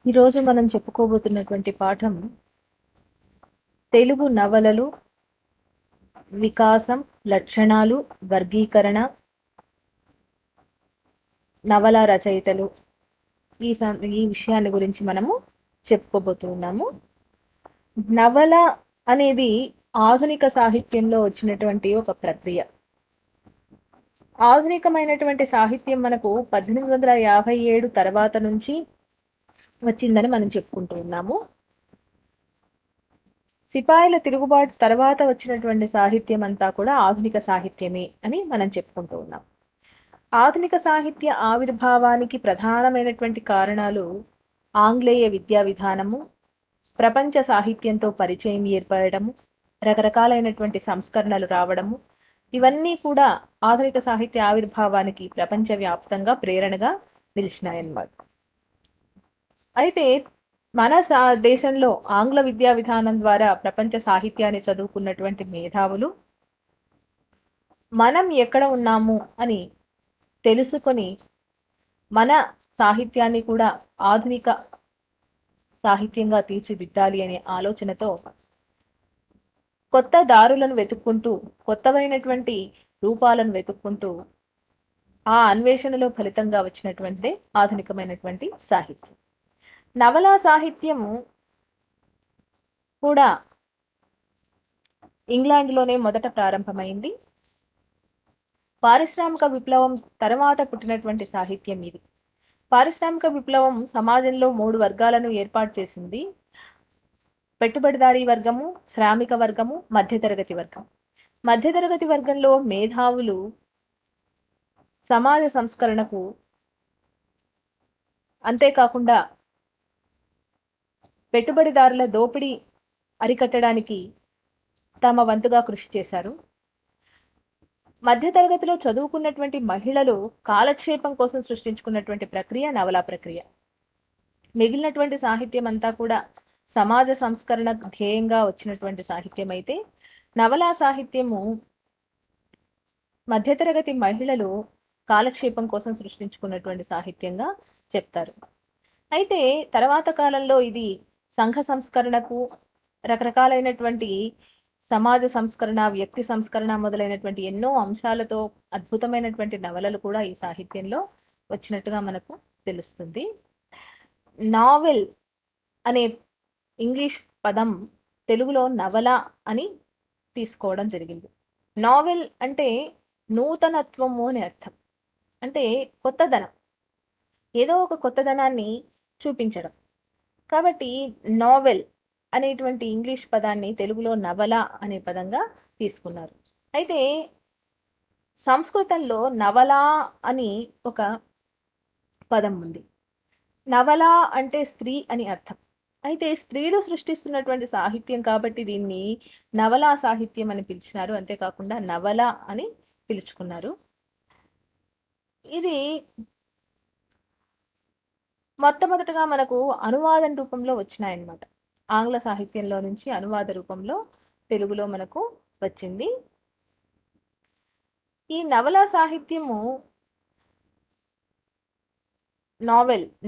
ఈరోజు మనం చెప్పుకోబోతున్నటువంటి పాఠం తెలుగు నవలలు, వికాసం, లక్షణాలు, వర్గీకరణ, నవల రచయితలు ఈ విషయాన్ని గురించి మనము చెప్పుకోబోతున్నాము. నవల అనేది ఆధునిక సాహిత్యంలో వచ్చినటువంటి ఒక ప్రక్రియ. ఆధునికమైనటువంటి సాహిత్యం మనకు 1857 తర్వాత నుంచి వచ్చిందని మనం చెప్పుకుంటూ ఉన్నాము. సిపాయిల తిరుగుబాటు తర్వాత వచ్చినటువంటి సాహిత్యం అంతా కూడా ఆధునిక సాహిత్యమే అని మనం చెప్పుకుంటూ ఉన్నాం. ఆధునిక సాహిత్య ఆవిర్భావానికి ప్రధానమైనటువంటి కారణాలు ఆంగ్లేయ విద్యా విధానము, ప్రపంచ సాహిత్యంతో పరిచయం ఏర్పడము, రకరకాలైనటువంటి సంస్కరణలు రావడము, ఇవన్నీ కూడా ఆధునిక సాహిత్య ఆవిర్భావానికి ప్రపంచవ్యాప్తంగా ప్రేరణగా నిలిచినాయన్నమాట. అయితే మన దేశంలో ఆంగ్ల విద్యా విధానం ద్వారా ప్రపంచ సాహిత్యాన్ని చదువుకున్నటువంటి మేధావులు మనం ఎక్కడ ఉన్నాము అని తెలుసుకొని మన సాహిత్యాన్ని కూడా ఆధునిక సాహిత్యంగా తీర్చిదిద్దాలి అనే ఆలోచనతో కొత్త దారులను వెతుక్కుంటూ, కొత్తవైనటువంటి రూపాలను వెతుక్కుంటూ ఆ అన్వేషణలో ఫలితంగా వచ్చినటువంటి ఆధునికమైనటువంటి సాహిత్యం. నవలా సాహిత్యము కూడా ఇంగ్లాండ్లోనే మొదట ప్రారంభమైంది. పారిశ్రామిక విప్లవం తర్వాత పుట్టినటువంటి సాహిత్యం ఇది. పారిశ్రామిక విప్లవం సమాజంలో 3 వర్గాలను ఏర్పాటు చేసింది. పెట్టుబడిదారీ వర్గము, శ్రామిక వర్గము, మధ్యతరగతి వర్గం. మధ్యతరగతి వర్గంలో మేధావులు సమాజ సంస్కరణకు, అంతేకాకుండా పెట్టుబడిదారుల దోపిడీ అరికట్టడానికి తమ వంతుగా కృషి చేశారు. మధ్యతరగతిలో చదువుకున్నటువంటి మహిళలు కాలక్షేపం కోసం సృష్టించుకున్నటువంటి ప్రక్రియ నవలా ప్రక్రియ. మిగిలినటువంటి సాహిత్యం అంతా కూడా సమాజ సంస్కరణ ధ్యేయంగా వచ్చినటువంటి సాహిత్యం అయితే, నవలా సాహిత్యము మధ్యతరగతి మహిళలు కాలక్షేపం కోసం సృష్టించుకున్నటువంటి సాహిత్యంగా చెప్తారు. అయితే తర్వాత కాలంలో ఇది సంఘ సంస్కరణకు, రకరకాలైనటువంటి సమాజ సంస్కరణ, వ్యక్తి సంస్కరణ మొదలైనటువంటి ఎన్నో అంశాలతో అద్భుతమైనటువంటి నవలలు కూడా ఈ సాహిత్యంలో వచ్చినట్టుగా మనకు తెలుస్తుంది. నావెల్ అనే ఇంగ్లీష్ పదం తెలుగులో నవల అని తీసుకోవడం జరిగింది. నావెల్ అంటే నూతనత్వము అని అర్థం. అంటే కొత్తదనం, ఏదో ఒక కొత్తదనాన్ని చూపించడం. కాబట్టి నావెల్ అనేటువంటి ఇంగ్లీష్ పదాన్ని తెలుగులో నవల అనే పదంగా తీసుకున్నారు. అయితే సంస్కృతంలో నవల అని ఒక పదం ఉంది. నవల అంటే స్త్రీ అని అర్థం. అయితే స్త్రీలు సృష్టిస్తున్నటువంటి సాహిత్యం కాబట్టి దీన్ని నవలా సాహిత్యం అని పిలిచినారు. అంతేకాకుండా నవల అని పిలుచుకున్నారు. ఇది మొట్టమొదటగా మనకు అనువాదం రూపంలో వచ్చినాయన్నమాట. ఆంగ్ల సాహిత్యంలో నుంచి అనువాద రూపంలో తెలుగులో మనకు వచ్చింది. ఈ నవలా సాహిత్యము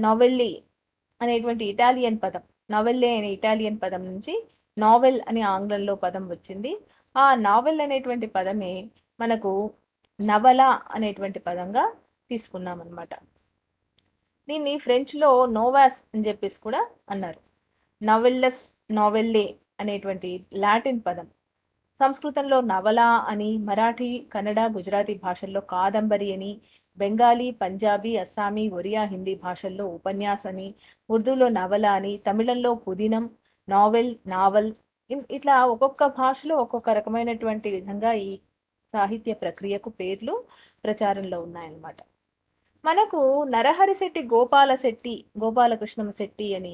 నావెల్లీ అనేటువంటి ఇటాలియన్ పదం, నావెల్లే అనే ఇటాలియన్ పదం నుంచి నావెల్ అనే ఆంగ్లంలో పదం వచ్చింది. ఆ నావెల్ అనేటువంటి పదమే మనకు నవల అనేటువంటి పదంగా తీసుకున్నాం అన్నమాట. దీన్ని ఫ్రెంచ్లో నోవాస్ అని చెప్పేసి కూడా అన్నారు. నవెల్లస్, నావెల్లే అనేటువంటి లాటిన్ పదం. సంస్కృతంలో నవల అని, మరాఠీ, కన్నడ, గుజరాతీ భాషల్లో కాదంబరి అని, బెంగాలీ, పంజాబీ, అస్సామీ, ఒరియా, హిందీ భాషల్లో ఉపన్యాస్ అని, ఉర్దూలో నవల అని, తమిళంలో పుదినం, నావెల్, నావల్, ఇట్లా ఒక్కొక్క భాషలో ఒక్కొక్క రకమైనటువంటి విధంగా ఈ సాహిత్య ప్రక్రియకు పేర్లు ప్రచారంలో ఉన్నాయన్నమాట. మనకు నరహరి శెట్టి గోపాలకృష్ణమ శెట్టి అని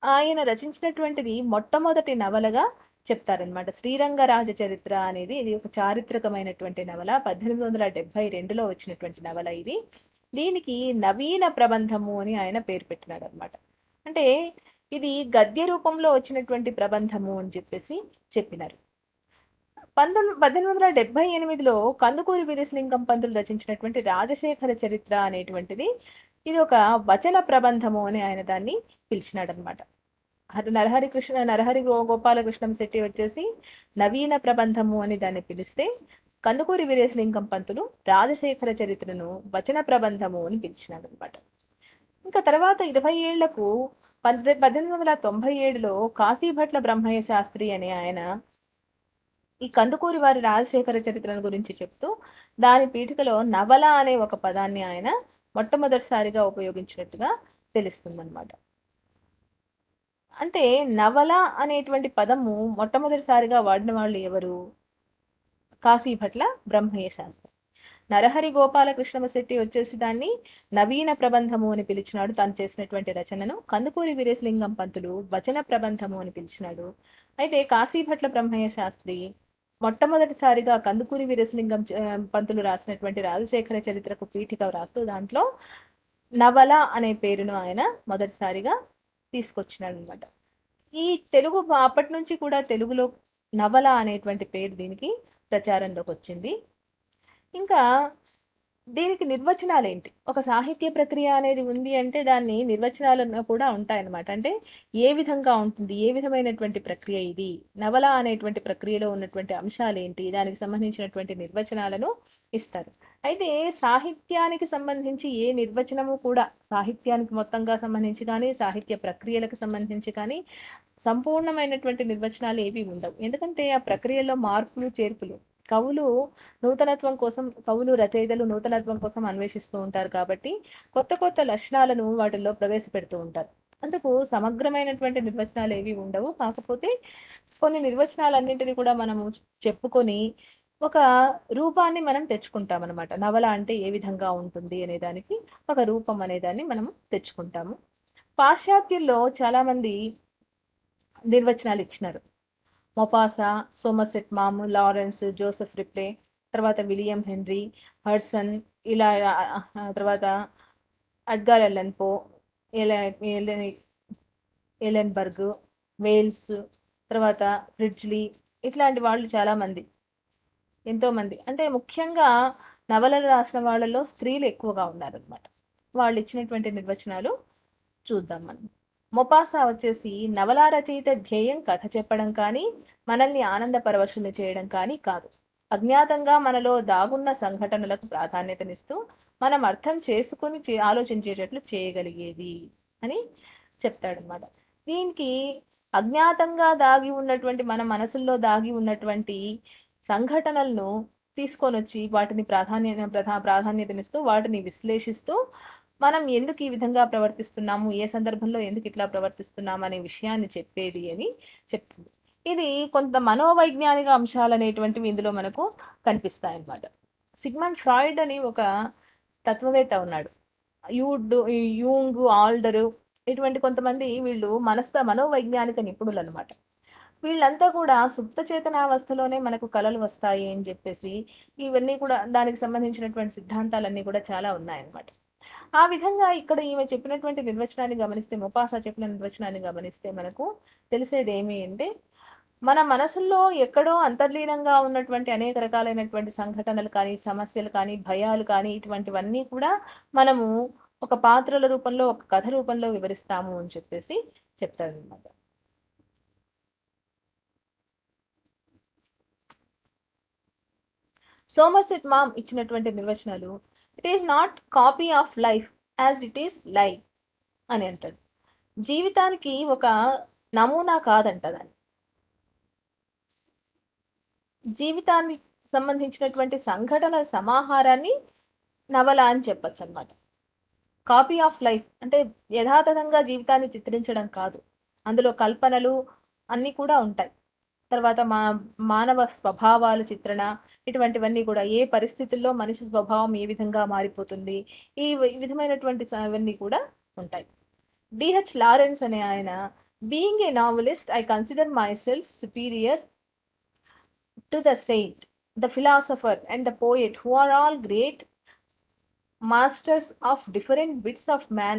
ఆయన రచించినటువంటిది మొట్టమొదటి నవలగా చెప్తారనమాట. శ్రీరంగ రాజచరిత్ర అనేది ఇది ఒక చారిత్రకమైనటువంటి నవల. 1872లో వచ్చినటువంటి నవల ఇది. దీనికి నవీన ప్రబంధము అని ఆయన పేరు పెట్టినాడు అనమాట. అంటే ఇది గద్య రూపంలో వచ్చినటువంటి ప్రబంధము అని చెప్పేసి చెప్పినారు. 1878లో కందుకూరి వీరేశలింగం పంతులు రచించినటువంటి రాజశేఖర చరిత్ర అనేటువంటిది ఇది ఒక వచన ప్రబంధము అని ఆయన దాన్ని పిలిచినాడనమాట. నరహరి గోపాలకృష్ణం శెట్టి వచ్చేసి నవీన ప్రబంధము అని దాన్ని పిలిస్తే, కందుకూరి వీరేశలింగం పంతులు రాజశేఖర చరిత్రను వచన ప్రబంధము అని పిలిచినాడనమాట. ఇంకా తర్వాత 20 ఏళ్లకు 1897లో కాశీభట్ల బ్రహ్మయ్య శాస్త్రి అనే ఆయన ఈ కందుకూరి వారి రాజశేఖర చరిత్రను గురించి చెప్తూ దాని పీఠికలో నవల అనే ఒక పదాన్ని ఆయన మొట్టమొదటిసారిగా ఉపయోగించినట్టుగా తెలుస్తుందన్నమాట. అంటే నవల అనేటువంటి పదము మొట్టమొదటిసారిగా వాడిన వాళ్ళు ఎవరు? కాశీభట్ల బ్రహ్మయ్య శాస్త్రి. నరహరి గోపాలకృష్ణ శెట్టి వచ్చేసి దాన్ని నవీన ప్రబంధము అని పిలిచినాడు, తాను చేసినటువంటి రచనను. కందుకూరి వీరేశలింగం పంతులు వచన ప్రబంధము అని పిలిచినాడు. అయితే కాశీభట్ల బ్రహ్మయ్య శాస్త్రి మొట్టమొదటిసారిగా కందుకూరి వీరేశలింగం పంతులు రాసినటువంటి రాజశేఖర చరిత్రకు పీఠిక రాస్తూ దాంట్లో నవల అనే పేరును ఆయన మొదటిసారిగా తీసుకొచ్చినాడు అనమాట. ఈ తెలుగు అప్పటి నుంచి కూడా తెలుగులో నవల అనేటువంటి పేరు దీనికి ప్రచారంలోకి వచ్చింది. ఇంకా దీనికి నిర్వచనాలు ఏంటి? ఒక సాహిత్య ప్రక్రియ అనేది ఉంది అంటే దాన్ని నిర్వచనాలు కూడా ఉంటాయన్నమాట. అంటే ఏ విధంగా ఉంటుంది? ఏ విధమైనటువంటి ప్రక్రియ ఇది? నవల అనేటువంటి ప్రక్రియలో ఉన్నటువంటి అంశాలేంటి? దానికి సంబంధించినటువంటి నిర్వచనాలను ఇస్తారు. అయితే సాహిత్యానికి సంబంధించి ఏ నిర్వచనము కూడా సాహిత్యానికి మొత్తంగా సంబంధించి కానీ, సాహిత్య ప్రక్రియలకు సంబంధించి కానీ సంపూర్ణమైనటువంటి నిర్వచనాలు ఏవి ఉండవు. ఎందుకంటే ఆ ప్రక్రియలో మార్పులు, చేర్పులు కవులు రచయితలు నూతనత్వం కోసం అన్వేషిస్తూ ఉంటారు కాబట్టి కొత్త కొత్త లక్షణాలను వాటిల్లో ప్రవేశపెడుతూ ఉంటారు. అందుకు సమగ్రమైనటువంటి నిర్వచనాలు ఏవి ఉండవు. కాకపోతే కొన్ని నిర్వచనాలన్నింటినీ కూడా మనము చెప్పుకొని ఒక రూపాన్ని మనం తెచ్చుకుంటాం అనమాట. నవల అంటే ఏ విధంగా ఉంటుంది అనే దానికి ఒక రూపం అనేదాన్ని మనం తెచ్చుకుంటాము. పాశ్చాత్యుల్లో చాలా మంది నిర్వచనాలు ఇచ్చినారు. Maupassant, Somerset Maugham, Lawrence, Joseph Ripley, తర్వాత విలియం హెన్రీ, హడ్సన్, ఇలా తర్వాత అడ్గార్ ఎల్లన్ పో, ఎలెన్బర్గ్, వేల్స్, తర్వాత ఫ్రిడ్జ్లీ, ఇట్లాంటి వాళ్ళు చాలామంది, ఎంతోమంది. అంటే ముఖ్యంగా నవలలు రాసిన వాళ్ళలో స్త్రీలు ఎక్కువగా ఉన్నారనమాట. వాళ్ళు ఇచ్చినటువంటి నిర్వచనాలు చూద్దాం మనం. మొపాసా వచ్చేసి నవలా రచయిత ధ్యేయం కథ చెప్పడం కానీ, మనల్ని ఆనంద పరవశుల్ని చేయడం కానీ కాదు. అజ్ఞాతంగా మనలో దాగున్న సంఘటనలకు ప్రాధాన్యతనిస్తూ మనం అర్థం చేసుకుని ఆలోచించేటట్లు చేయగలిగేది అని చెప్తాడనమాట. దీనికి అజ్ఞాతంగా దాగి ఉన్నటువంటి మన మనసుల్లో దాగి ఉన్నటువంటి సంఘటనలను తీసుకొని వచ్చి వాటిని ప్రాధాన్యతనిస్తూ వాటిని విశ్లేషిస్తూ మనం ఎందుకు ఈ విధంగా ప్రవర్తిస్తున్నాము, ఏ సందర్భంలో ఎందుకు ఇట్లా ప్రవర్తిస్తున్నాము అనే విషయాన్ని చెప్పేది అని చెప్తుంది. ఇది కొంత మనోవైజ్ఞానిక అంశాలు అనేటువంటివి ఇందులో మనకు కనిపిస్తాయి అన్నమాట. సిగ్మండ్ ఫ్రాయిడ్ అని ఒక తత్వవేత్త ఉన్నాడు. యూంగ్, ఆల్డరు, ఇటువంటి కొంతమంది వీళ్ళు మనోవైజ్ఞానిక నిపుణులు అనమాట. వీళ్ళంతా కూడా సుప్త చేతనావస్థలోనే మనకు కళలు వస్తాయి అని చెప్పేసి ఇవన్నీ కూడా దానికి సంబంధించినటువంటి సిద్ధాంతాలన్నీ కూడా చాలా ఉన్నాయన్నమాట. ఆ విధంగా ఇక్కడ ఈమె చెప్పినటువంటి నిర్వచనాన్ని గమనిస్తే, మొపాసా చెప్పిన నిర్వచనాన్ని గమనిస్తే మనకు తెలిసేది ఏమి అంటే, మన మనసుల్లో ఎక్కడో అంతర్లీనంగా ఉన్నటువంటి అనేక రకాలైనటువంటి సంఘటనలు కానీ, సమస్యలు కానీ, భయాలు కానీ, ఇటువంటివన్నీ కూడా మనము ఒక పాత్రల రూపంలో, ఒక కథ రూపంలో వివరిస్తాము అని చెప్పేసి చెప్తారనమాట. సోమర్సెట్ మామ్ ఇచ్చినటువంటి నిర్వచనాలు, it is not copy of life as it is life అని అంటాడు. జీవితానికి ఒక నమూనా కాదంట దాన్ని. జీవితానికి సంబంధించినటువంటి సంఘటనల సమాహారాన్ని నవల అని చెప్పచ్చు అనమాట. కాపీ ఆఫ్ లైఫ్ అంటే యథాతథంగా జీవితాన్ని చిత్రించడం కాదు, అందులో కల్పనలు అన్నీ కూడా ఉంటాయి. తర్వాత మానవ స్వభావాలు చిత్రణ, ఇటువంటివన్నీ కూడా ఏ పరిస్థితుల్లో మనిషి స్వభావం ఏ విధంగా మారిపోతుంది, ఈ విధమైనటువంటి అవన్నీ కూడా ఉంటాయి. డిహెచ్ లారెన్స్ అనే ఆయన, being a novelist I consider myself superior to the saint, the philosopher and the poet who are all great masters of different bits of man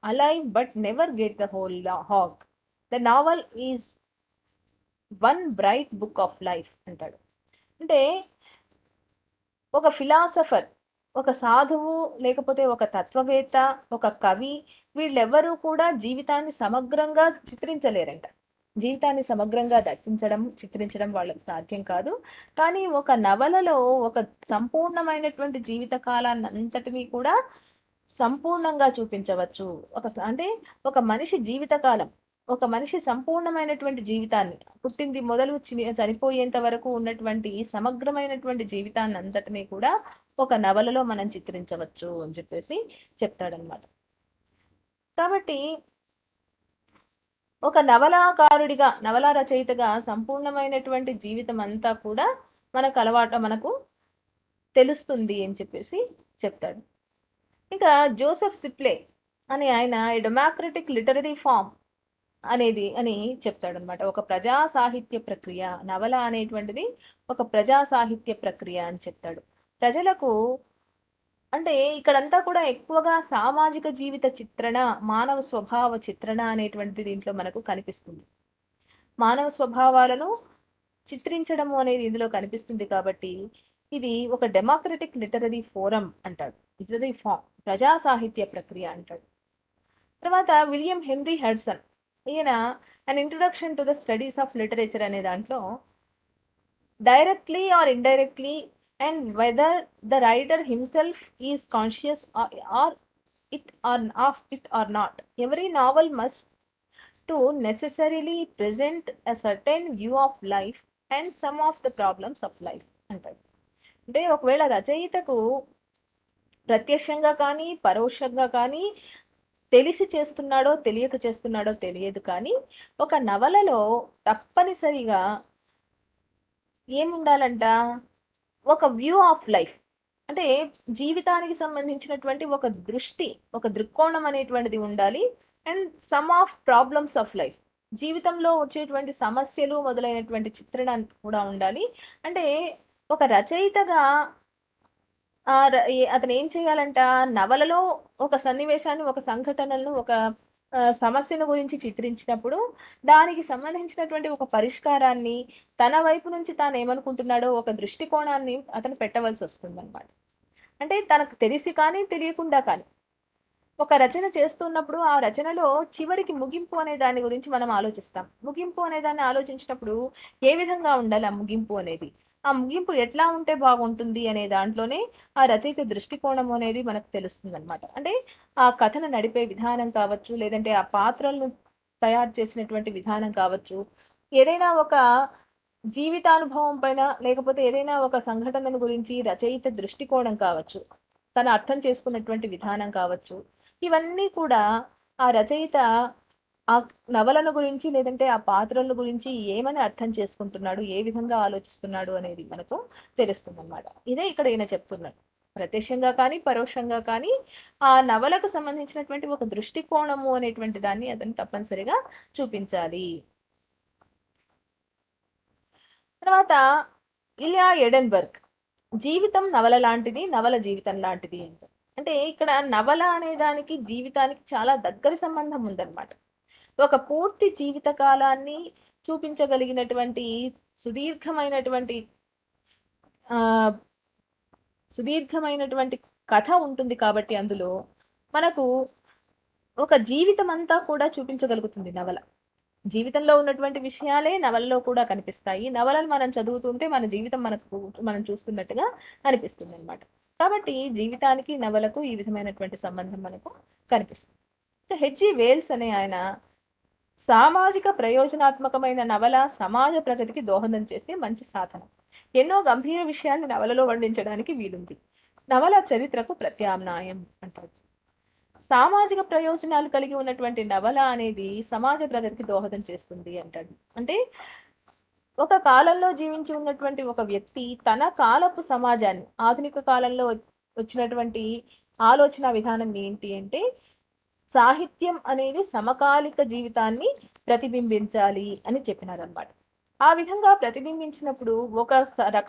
alive but never get the whole hog. The novel is one bright book of life అంటాడు. అంటే ఒక philosopher, ఒక సాధువు, లేకపోతే ఒక తత్వవేత్త, ఒక కవి వీళ్ళెవ్వరూ కూడా జీవితాన్ని సమగ్రంగా చిత్రించలేరంట. జీవితాన్ని సమగ్రంగా చిత్రించడం వాళ్ళకి సాధ్యం కాదు. కానీ ఒక నవలలో ఒక సంపూర్ణమైనటువంటి జీవిత కాలాన్నంతటినీ కూడా సంపూర్ణంగా చూపించవచ్చు. అంటే ఒక మనిషి జీవితకాలం, ఒక మనిషి సంపూర్ణమైనటువంటి జీవితాన్ని పుట్టింది మొదలు చనిపోయేంత వరకు ఉన్నటువంటి సమగ్రమైనటువంటి జీవితాన్నంతటిని కూడా ఒక నవలలో మనం చిత్రించవచ్చు అని చెప్పేసి చెప్తాడనమాట. కాబట్టి ఒక నవలాకారుడిగా, నవలా రచయితగా సంపూర్ణమైనటువంటి జీవితం అంతా కూడా మనకు తెలుస్తుంది అని చెప్పేసి చెప్తాడు. ఇంకా జోసెఫ్ సిప్లే అని ఆయన డెమోక్రటిక్ లిటరరీ ఫార్మ్ అని చెప్తాడనమాట. ఒక ప్రజా సాహిత్య ప్రక్రియ, నవల అనేటువంటిది ఒక ప్రజా సాహిత్య ప్రక్రియ అని చెప్తాడు. ప్రజలకు అంటే ఇక్కడంతా కూడా ఎక్కువగా సామాజిక జీవిత చిత్రణ, మానవ స్వభావ చిత్రణ అనేటువంటిది దీంట్లో మనకు కనిపిస్తుంది. మానవ స్వభావాలను చిత్రించడము అనేది ఇందులో కనిపిస్తుంది కాబట్టి ఇది ఒక డెమోక్రటిక్ లిటరరీ ఫోరం అంటాడు. లిటరరీ ఫార్మ్, ప్రజా సాహిత్య ప్రక్రియ అంటాడు. తర్వాత విలియం హెన్రీ హెడ్సన్, ఈయన an introduction to the studies of literature అనే దాంట్లో directly or indirectly and whether the writer himself is conscious or of it or not, every novel must to necessarily present a certain view of life and some of the problems of life అంటాడు. అంటే ఒకవేళ రచయితకు ప్రత్యక్షంగా కానీ పరోక్షంగా కానీ తెలిసి చేస్తున్నాడో తెలియక చేస్తున్నాడో తెలియదు, కానీ ఒక నవలలో తప్పనిసరిగా ఏముండాలంట, ఒక వ్యూ ఆఫ్ లైఫ్ అంటే జీవితానికి సంబంధించినటువంటి ఒక దృష్టి, ఒక దృక్కోణం అనేటువంటిది ఉండాలి. And some of problems of life, జీవితంలో వచ్చేటువంటి సమస్యలు మొదలైనటువంటి చిత్రణ కూడా ఉండాలి. అంటే ఒక రచయితగా అతను ఏం చేయాలంట, నవలలో ఒక సన్నివేశాన్ని, ఒక సంఘటనలను, ఒక సమస్యను గురించి చిత్రించినప్పుడు దానికి సంబంధించినటువంటి ఒక పరిష్కారాన్ని, తన వైపు నుంచి తాను ఏమనుకుంటున్నాడో ఒక దృష్టికోణాన్ని అతను పెట్టవలసి వస్తుందన్నమాట. అంటే తనకు తెలిసి కానీ తెలియకుండా కానీ ఒక రచన చేస్తున్నప్పుడు ఆ రచనలో చివరికి ముగింపు అనే దాని గురించి మనం ఆలోచిస్తాం. ముగింపు అనే దాన్ని ఆలోచించినప్పుడు ఏ విధంగా ఉండాలి ఆ ముగింపు అనేది, ఆ ముగింపు ఎట్లా ఉంటే బాగుంటుంది అనే దాంట్లోనే ఆ రచయిత దృష్టికోణం అనేది మనకు తెలుస్తుంది అనమాట. అంటే ఆ కథను నడిపే విధానం కావచ్చు, లేదంటే ఆ పాత్రలను తయారు చేసినటువంటి విధానం కావచ్చు, ఏదైనా ఒక జీవితానుభవం పైన, లేకపోతే ఏదైనా ఒక సంఘటనను గురించి రచయిత దృష్టికోణం కావచ్చు, తను అర్థం చేసుకున్నటువంటి విధానం కావచ్చు, ఇవన్నీ కూడా ఆ రచయిత ఆ నవలను గురించి, లేదంటే ఆ పాత్రల గురించి ఏమని అర్థం చేసుకుంటున్నాడు, ఏ విధంగా ఆలోచిస్తున్నాడు అనేది మనకు తెలుస్తుందన్నమాట. ఇదే ఇక్కడ ఈయన చెప్తున్నాడు. ప్రత్యక్షంగా కానీ పరోక్షంగా కానీ ఆ నవలకు సంబంధించినటువంటి ఒక దృష్టికోణము అనేటువంటి దాన్ని అతను తప్పనిసరిగా చూపించాలి. తర్వాత ఇలియా ఎడెన్బర్గ్, జీవితం నవల లాంటిది, నవల జీవితం లాంటిది అంటే ఇక్కడ నవల అనే దానికి జీవితానికి చాలా దగ్గరి సంబంధం ఉందన్నమాట. ఒక పూర్తి జీవిత కాలాన్ని చూపించగలిగినటువంటి సుదీర్ఘమైనటువంటి ఆ సుదీర్ఘమైనటువంటి కథ ఉంటుంది కాబట్టి అందులో మనకు ఒక జీవితం అంతా కూడా చూపించగలుగుతుంది నవల. జీవితంలో ఉన్నటువంటి విషయాలే నవలలో కూడా కనిపిస్తాయి. నవలను మనం చదువుతుంటే మన జీవితం మనం చూస్తున్నట్టుగా అనిపిస్తుంది అనమాట. కాబట్టి జీవితానికి నవలకు ఈ విధమైనటువంటి సంబంధం మనకు కనిపిస్తుంది. హెచ్జి వేల్స్ అనే ఆయన సామాజిక ప్రయోజనాత్మకమైన నవల సమాజ ప్రగతికి దోహదం చేసే మంచి సాధనం. ఎన్నో గంభీర విషయాన్ని నవలలో వర్ణించడానికి వీలుంది. నవల చరిత్రకు ప్రత్యామ్నాయం అంటారు. సామాజిక ప్రయోజనాలు కలిగి ఉన్నటువంటి నవల అనేది సమాజ ప్రగతికి దోహదం చేస్తుంది అంటాడు. అంటే ఒక కాలంలో జీవించి ఉన్నటువంటి ఒక వ్యక్తి తన కాలపు సమాజాన్ని, ఆధునిక కాలంలో వచ్చినటువంటి ఆలోచన విధానం ఏంటి అంటే, సాహిత్యం అనేది సమకాలిక జీవితాన్ని ప్రతిబింబించాలి అని చెప్పినారన్నమాట. ఆ విధంగా ప్రతిబింబించినప్పుడు ఒక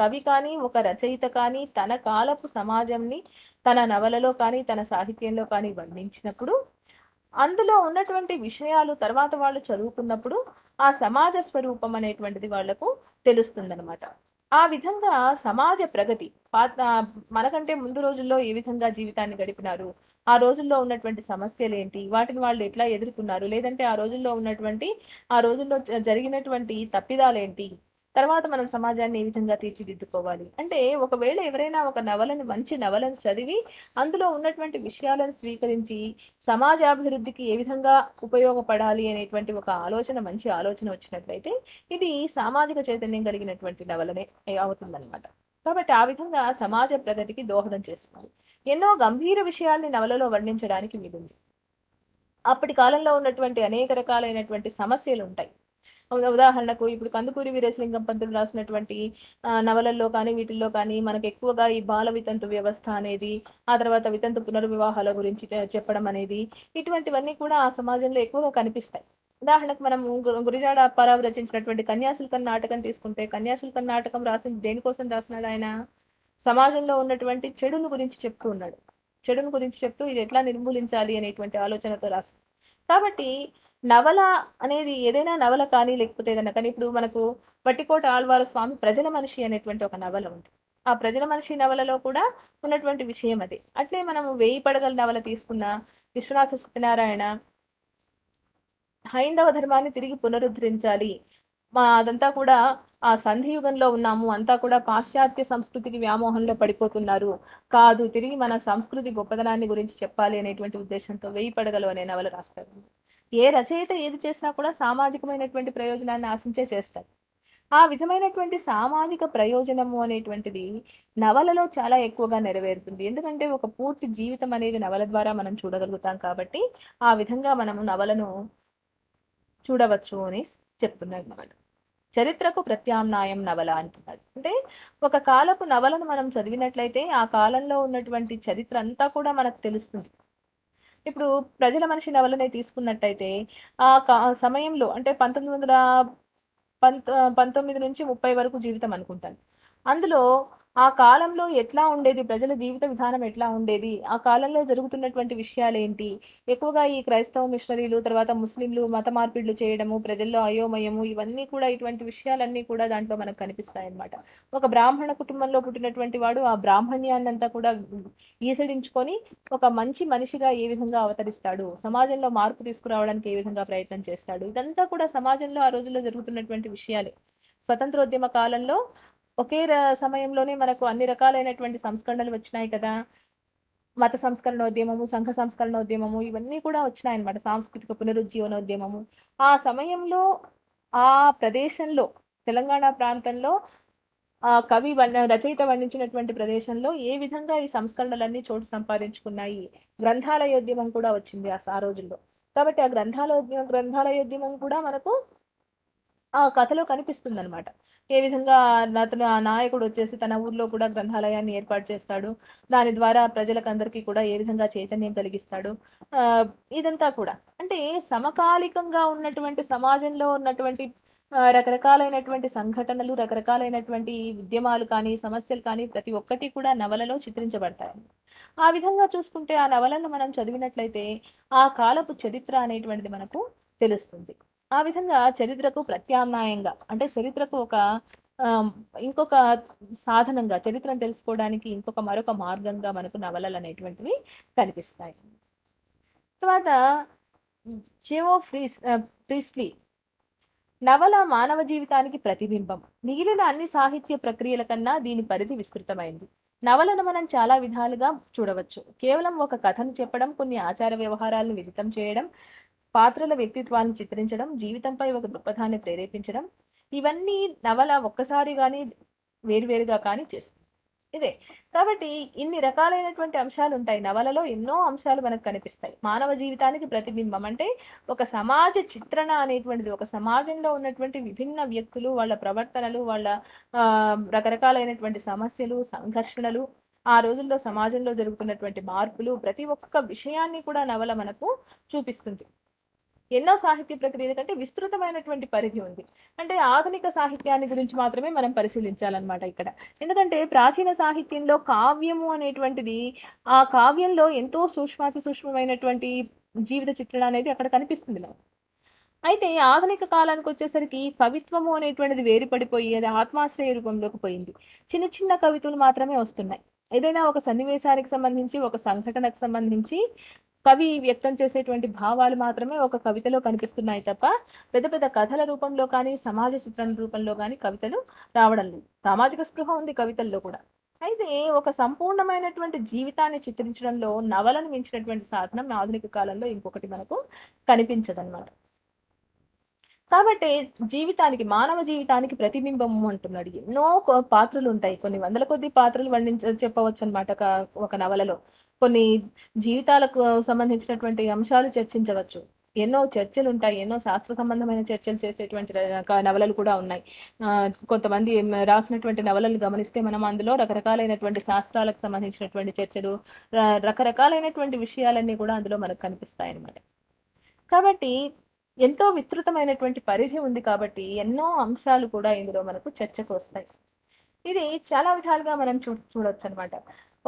కవి కానీ, ఒక రచయిత కానీ తన కాలపు సమాజంని తన నవలలో కానీ, తన సాహిత్యంలో కానీ వర్ణించినప్పుడు అందులో ఉన్నటువంటి విషయాలు తర్వాత వాళ్ళు చదువుకున్నప్పుడు ఆ సమాజ స్వరూపం అనేటువంటిది వాళ్లకు తెలుస్తుందన్నమాట. ఆ విధంగా సమాజ ప్రగతి మనకంటే ముందు రోజుల్లో ఏ విధంగా జీవితాన్ని గడిపినారు? ఆ రోజుల్లో ఉన్నటువంటి సమస్యలేంటి? వాటిని వాళ్ళు ఎట్లా ఎదుర్కొన్నారు? లేదంటే ఆ రోజుల్లో జరిగినటువంటి తప్పిదాలేంటి? తర్వాత మనం సమాజాన్ని ఏ విధంగా తీర్చిదిద్దుకోవాలి? అంటే ఒకవేళ ఎవరైనా ఒక మంచి నవలను చదివి, అందులో ఉన్నటువంటి విషయాలను స్వీకరించి, సమాజాభివృద్ధికి ఏ విధంగా ఉపయోగపడాలి అనేటువంటి ఒక మంచి ఆలోచన వచ్చినట్లయితే, ఇది సామాజిక చైతన్యం కలిగినటువంటి నవలనే అవుతుందనమాట. కాబట్టి ఆ విధంగా సమాజ ప్రగతికి దోహదం చేస్తుంది. ఎన్నో గంభీర విషయాల్ని నవలలో వర్ణించడానికి వీలుంది. అప్పటి కాలంలో ఉన్నటువంటి అనేక రకాలైనటువంటి సమస్యలుంటాయి. ఉదాహరణకు ఇప్పుడు కందుకూరి వీరేశలింగం పంతులు రాసినటువంటి నవలల్లో కానీ, వీటిల్లో కానీ మనకెక్కువగా ఈ బాల వితంతు వ్యవస్థ అనేది, ఆ తర్వాత వితంతు పునర్వివాహాల గురించి చెప్పడం అనేది, ఇటువంటివన్నీ కూడా ఆ సమాజంలో ఎక్కువగా కనిపిస్తాయి. ఉదాహరణకు మనము గురిజాడ అప్పారావు రచించినటువంటి కన్యాశుల్కం నాటకం తీసుకుంటే, కన్యాశుల్కం నాటకం రాసింది దేనికోసం రాసినాడాయన? సమాజంలో ఉన్నటువంటి చెడును గురించి చెప్తూ ఉన్నాడు. చెడును గురించి చెప్తూ ఇది ఎట్లా నిర్మూలించాలి అనేటువంటి ఆలోచనతో రాసి కాబట్టి నవల అనేది ఏదైనా నవల కానీ, లేకపోతే ఏదైనా కానీ ఇప్పుడు మనకు 'వట్టికోట ఆళ్వార్ స్వామి ప్రజల మనిషి' అనేటువంటి ఒక నవల ఉంది. ఆ 'ప్రజల మనిషి' నవలలో కూడా ఉన్నటువంటి విషయం అదే. అట్లే మనము 'వేయి పడగల' నవల తీసుకున్న విశ్వనాథ సత్యనారాయణ హైందవ ధర్మాన్ని తిరిగి పునరుద్ధరించాలి. అదంతా కూడా ఆ సంధియుగంలో ఉన్నాము. అంతా కూడా పాశ్చాత్య సంస్కృతికి వ్యామోహంలో పడిపోతున్నారు. కాదు తిరిగి మన సంస్కృతి గొప్పదనాన్ని గురించి చెప్పాలి అనేటువంటి ఉద్దేశంతో 'వేయి పడగలు' అనే నవల రాస్తారు. ఏ రచయిత ఏది చేసినా కూడా సామాజికమైనటువంటి ప్రయోజనాన్ని ఆశించే చేస్తారు. ఆ విధమైనటువంటి సామాజిక ప్రయోజనము అనేటువంటిది నవలలో చాలా ఎక్కువగా నెరవేరుతుంది. ఎందుకంటే ఒక పూర్తి జీవితం అనేది నవల ద్వారా మనం చూడగలుగుతాం కాబట్టి, ఆ విధంగా మనము నవలను చూడవచ్చు అని చెప్తున్నాడన్నమాట. చరిత్రకు ప్రత్యామ్నాయం నవల అంటున్నాడు. అంటే ఒక కాలపు నవలను మనం చదివినట్లయితే ఆ కాలంలో ఉన్నటువంటి చరిత్ర అంతా కూడా మనకు తెలుస్తుంది. ఇప్పుడు 'ప్రజల మనిషి' నవలనే తీసుకున్నట్టయితే ఆ సమయంలో అంటే 19 వరకు జీవితం అనుకుంటాను. అందులో ఆ కాలంలో ఎట్లా ఉండేది? ప్రజల జీవిత విధానం ఎట్లా ఉండేది? ఆ కాలంలో జరుగుతున్నటువంటి విషయాలేంటి? ఎక్కువగా ఈ క్రైస్తవ మిషనరీలు, తర్వాత ముస్లింలు మత మార్పిడులు చేయడము, ప్రజల్లో అయోమయము ఇవన్నీ కూడా ఇటువంటి విషయాలన్నీ కూడా దాంట్లో మనకు కనిపిస్తాయన్నమాట. ఒక బ్రాహ్మణ కుటుంబంలో పుట్టినటువంటి వాడు ఆ బ్రాహ్మణ్యాన్నంతా కూడా ఈసడించుకొని ఒక మంచి మనిషిగా ఏ విధంగా అవతరిస్తాడు? సమాజంలో మార్పు తీసుకురావడానికి ఏ విధంగా ప్రయత్నం చేస్తాడు? ఇదంతా కూడా సమాజంలో ఆ రోజుల్లో జరుగుతున్నటువంటి విషయాలే. స్వతంత్రోద్యమ కాలంలో ఒకే సమయంలోనే మనకు అన్ని రకాలైనటువంటి సంస్కరణలు వచ్చినాయి కదా! మత సంస్కరణోద్యమము, సంఘ సంస్కరణోద్యమము ఇవన్నీ కూడా వచ్చినాయన్నమాట. సాంస్కృతిక పునరుజ్జీవనోద్యమము. ఆ సమయంలో ఆ ప్రదేశంలో తెలంగాణ ప్రాంతంలో రచయిత వర్ణించినటువంటి ప్రదేశంలో ఏ విధంగా ఈ సంస్కరణలన్నీ చోటు సంపాదించుకున్నాయి. గ్రంథాలయోద్యమం కూడా వచ్చింది ఆ రోజుల్లో. కాబట్టి ఆ గ్రంథాలయోద్యమం కూడా మనకు ఆ కథలో కనిపిస్తుందనమాట. ఏ విధంగా ఆ నాయకుడొచ్చేసి తన ఊర్లో కూడా గ్రంథాలయాన్ని ఏర్పాటు చేస్తాడు. దాని ద్వారా ప్రజలకందరికీ కూడా ఏ విధంగా చైతన్యం కలిగిస్తాడు. ఆహ్, ఇదంతా కూడా. అంటే సమకాలికంగా ఉన్నటువంటి సమాజంలో ఉన్నటువంటి రకరకాలైనటువంటి సంఘటనలు, రకరకాలైనటువంటి ఉద్యమాలు కానీ, సమస్యలు కానీ ప్రతి ఒక్కటి కూడా నవలలో చిత్రించబడతాయి. ఆ విధంగా చూసుకుంటే ఆ నవలను మనం చదివినట్లయితే ఆ కాలపు చరిత్ర అనేటువంటిది మనకు తెలుస్తుంది. ఆ విధంగా చరిత్రకు ప్రత్యామ్నాయంగా అంటే చరిత్రకు ఒక ఆహ్, ఇంకొక సాధనంగా చరిత్రను తెలుసుకోవడానికి మరొక మార్గంగా మనకు నవలలనేటువంటివి కనిపిస్తాయి. తర్వాత ప్రీస్లీ నవల మానవ జీవితానికి ప్రతిబింబం. మిగిలిన అన్ని సాహిత్య ప్రక్రియల కన్నా దీని పరిధి విస్తృతమైంది. నవలను మనం చాలా విధాలుగా చూడవచ్చు. కేవలం ఒక కథను చెప్పడం, కొన్ని ఆచార వ్యవహారాలను విదితం చేయడం, పాత్రల వ్యక్తిత్వాన్ని చిత్రించడం, జీవితంపై ఒక దృక్పథాన్ని ప్రేరేపించడం, ఇవన్నీ నవల ఒక్కసారి గాని వేరువేరుగా కానీ చేస్తుంది. ఇదే. కాబట్టి ఇన్ని రకాలైనటువంటి అంశాలుంటాయి. నవలలో ఎన్నో అంశాలు మనకు కనిపిస్తాయి. మానవ జీవితానికి ప్రతిబింబం అంటే ఒక సమాజ చిత్రణ అనేటువంటిది ఒక సమాజంలో ఉన్నటువంటి విభిన్న వ్యక్తులు, వాళ్ళ ప్రవర్తనలు, వాళ్ళ రకరకాలైనటువంటి సమస్యలు, సంఘర్షణలు, ఆ రోజుల్లో సమాజంలో జరుగుతున్నటువంటి మార్పులు, ప్రతి ఒక్క విషయాన్ని కూడా నవల మనకు చూపిస్తుంది. ఎన్నో సాహిత్య ప్రక్రియల కంటే విస్తృతమైనటువంటి పరిధి ఉంది. అంటే ఆధునిక సాహిత్యాన్ని గురించి మాత్రమే మనం పరిశీలించాలన్నమాట ఇక్కడ. ఎందుకంటే ప్రాచీన సాహిత్యంలో కావ్యము అనేటువంటిది ఆ కావ్యంలో ఎంతో సూక్ష్మాతి సూక్ష్మమైనటువంటి జీవిత చిత్రణ అనేది అక్కడ కనిపిస్తుంది మనకు. అయితే ఆధునిక కాలానికి వచ్చేసరికి కవిత్వము అనేటువంటిది వేరుపడిపోయి అది ఆత్మాశ్రయ రూపంలోకి పోయింది. చిన్న చిన్న కవితలు మాత్రమే వస్తున్నాయి. ఏదైనా ఒక సన్నివేశానికి సంబంధించి, ఒక సంఘటనకు సంబంధించి కవి వ్యక్తం చేసేటువంటి భావాలు మాత్రమే ఒక కవితలో కనిపిస్తున్నాయి తప్ప, పెద్ద పెద్ద కథల రూపంలో కానీ, సమాజ చిత్రణ రూపంలో గానీ కవితలు రావడం లేదు. సామాజిక స్పృహ ఉంది కవితల్లో కూడా. అయితే ఒక సంపూర్ణమైనటువంటి జీవితాన్ని చిత్రించడంలో నవలను మించినటువంటి సాధనం ఆధునిక కాలంలో ఇంకొకటి మనకు కనిపించదనమాట. కాబట్టి జీవితానికి, మానవ జీవితానికి ప్రతిబింబము అంటున్నాడు. ఎన్నో పాత్రలుంటాయి. కొన్ని వందల కొద్దీ పాత్రలు చెప్పవచ్చనమాట ఒక నవలలో. కొన్ని జీవితాలకు సంబంధించినటువంటి అంశాలు చర్చించవచ్చు. ఎన్నో చర్చలుంటాయి. ఎన్నో శాస్త్ర సంబంధమైన చర్చలు చేసేటువంటి నవలలు కూడా ఉన్నాయి. కొంతమంది రాసినటువంటి నవలలు గమనిస్తే మనం అందులో రకరకాలైనటువంటి శాస్త్రాలకు సంబంధించినటువంటి చర్చలు, రకరకాలైనటువంటి విషయాలన్నీ కూడా అందులో మనకు కనిపిస్తాయన్నమాట. కాబట్టి ఎంతో విస్తృతమైనటువంటి పరిధి ఉంది కాబట్టి ఎన్నో అంశాలు కూడా ఇందులో మనకు చర్చకు వస్తాయి. ఇది చాలా విధాలుగా మనం చూడొచ్చనమాట.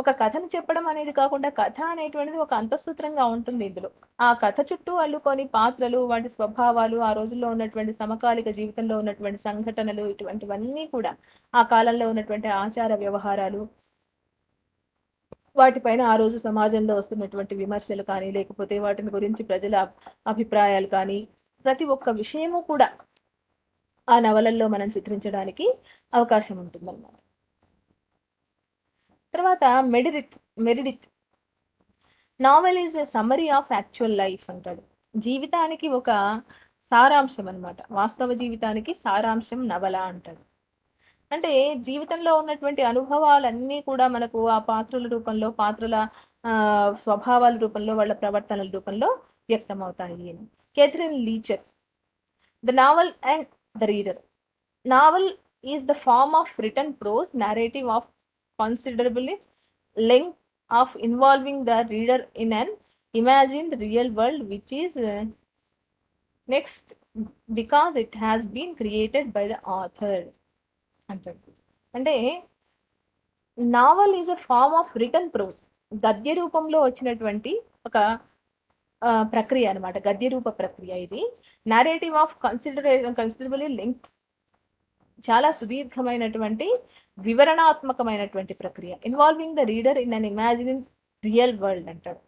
ఒక కథను చెప్పడం అనేది కాకుండా కథ అనేటువంటిది ఒక అంతఃసూత్రంగా ఉంటుంది ఇందులో. ఆ కథ చుట్టూ అల్లుకొని పాత్రలు, వాటి స్వభావాలు, ఆ రోజుల్లో ఉన్నటువంటి సమకాలిక జీవితంలో ఉన్నటువంటి సంఘటనలు, ఇటువంటివన్నీ కూడా ఆ కాలంలో ఉన్నటువంటి ఆచార వ్యవహారాలు, వాటిపైన ఆ రోజు సమాజంలో వస్తున్నటువంటి విమర్శలు కానీ, లేకపోతే వాటిని గురించి ప్రజల అభిప్రాయాలు కానీ, ప్రతి ఒక్క విషయము కూడా ఆ నవలల్లో మనం చిత్రించడానికి అవకాశం ఉంటుందన్నమాట. తర్వాత Meredith novel is a summary of actual life అంటాడు. జీవితానికి ఒక సారాంశం అన్నమాట. వాస్తవ జీవితానికి సారాంశం నవల అంటాడు. అంటే జీవితంలో ఉన్నటువంటి అనుభవాలన్నీ కూడా మనకు ఆ పాత్రల రూపంలో, పాత్రల స్వభావాల రూపంలో, వాళ్ళ ప్రవర్తనల రూపంలో వ్యక్తమవుతాయి అని. కేథరిన్ లీచర్, the novel and the reader. Novel is the form of written prose narrative of considerable length of involving the reader in an imagined real world which is next because it has been created by the author అంటాడు. అంటే novel is a form of written prose, గద్య రూపంలో వచ్చినటువంటి ఒక ప్రక్రియ అనమాట. గద్య రూప ప్రక్రియ ఇది. నారేటివ్ ఆఫ్ కన్సిడరబుల్లీ లెంగ్త్, చాలా సుదీర్ఘమైనటువంటి వివరణాత్మకమైనటువంటి ప్రక్రియ. Involving the reader in an imagining real world అంటాడు.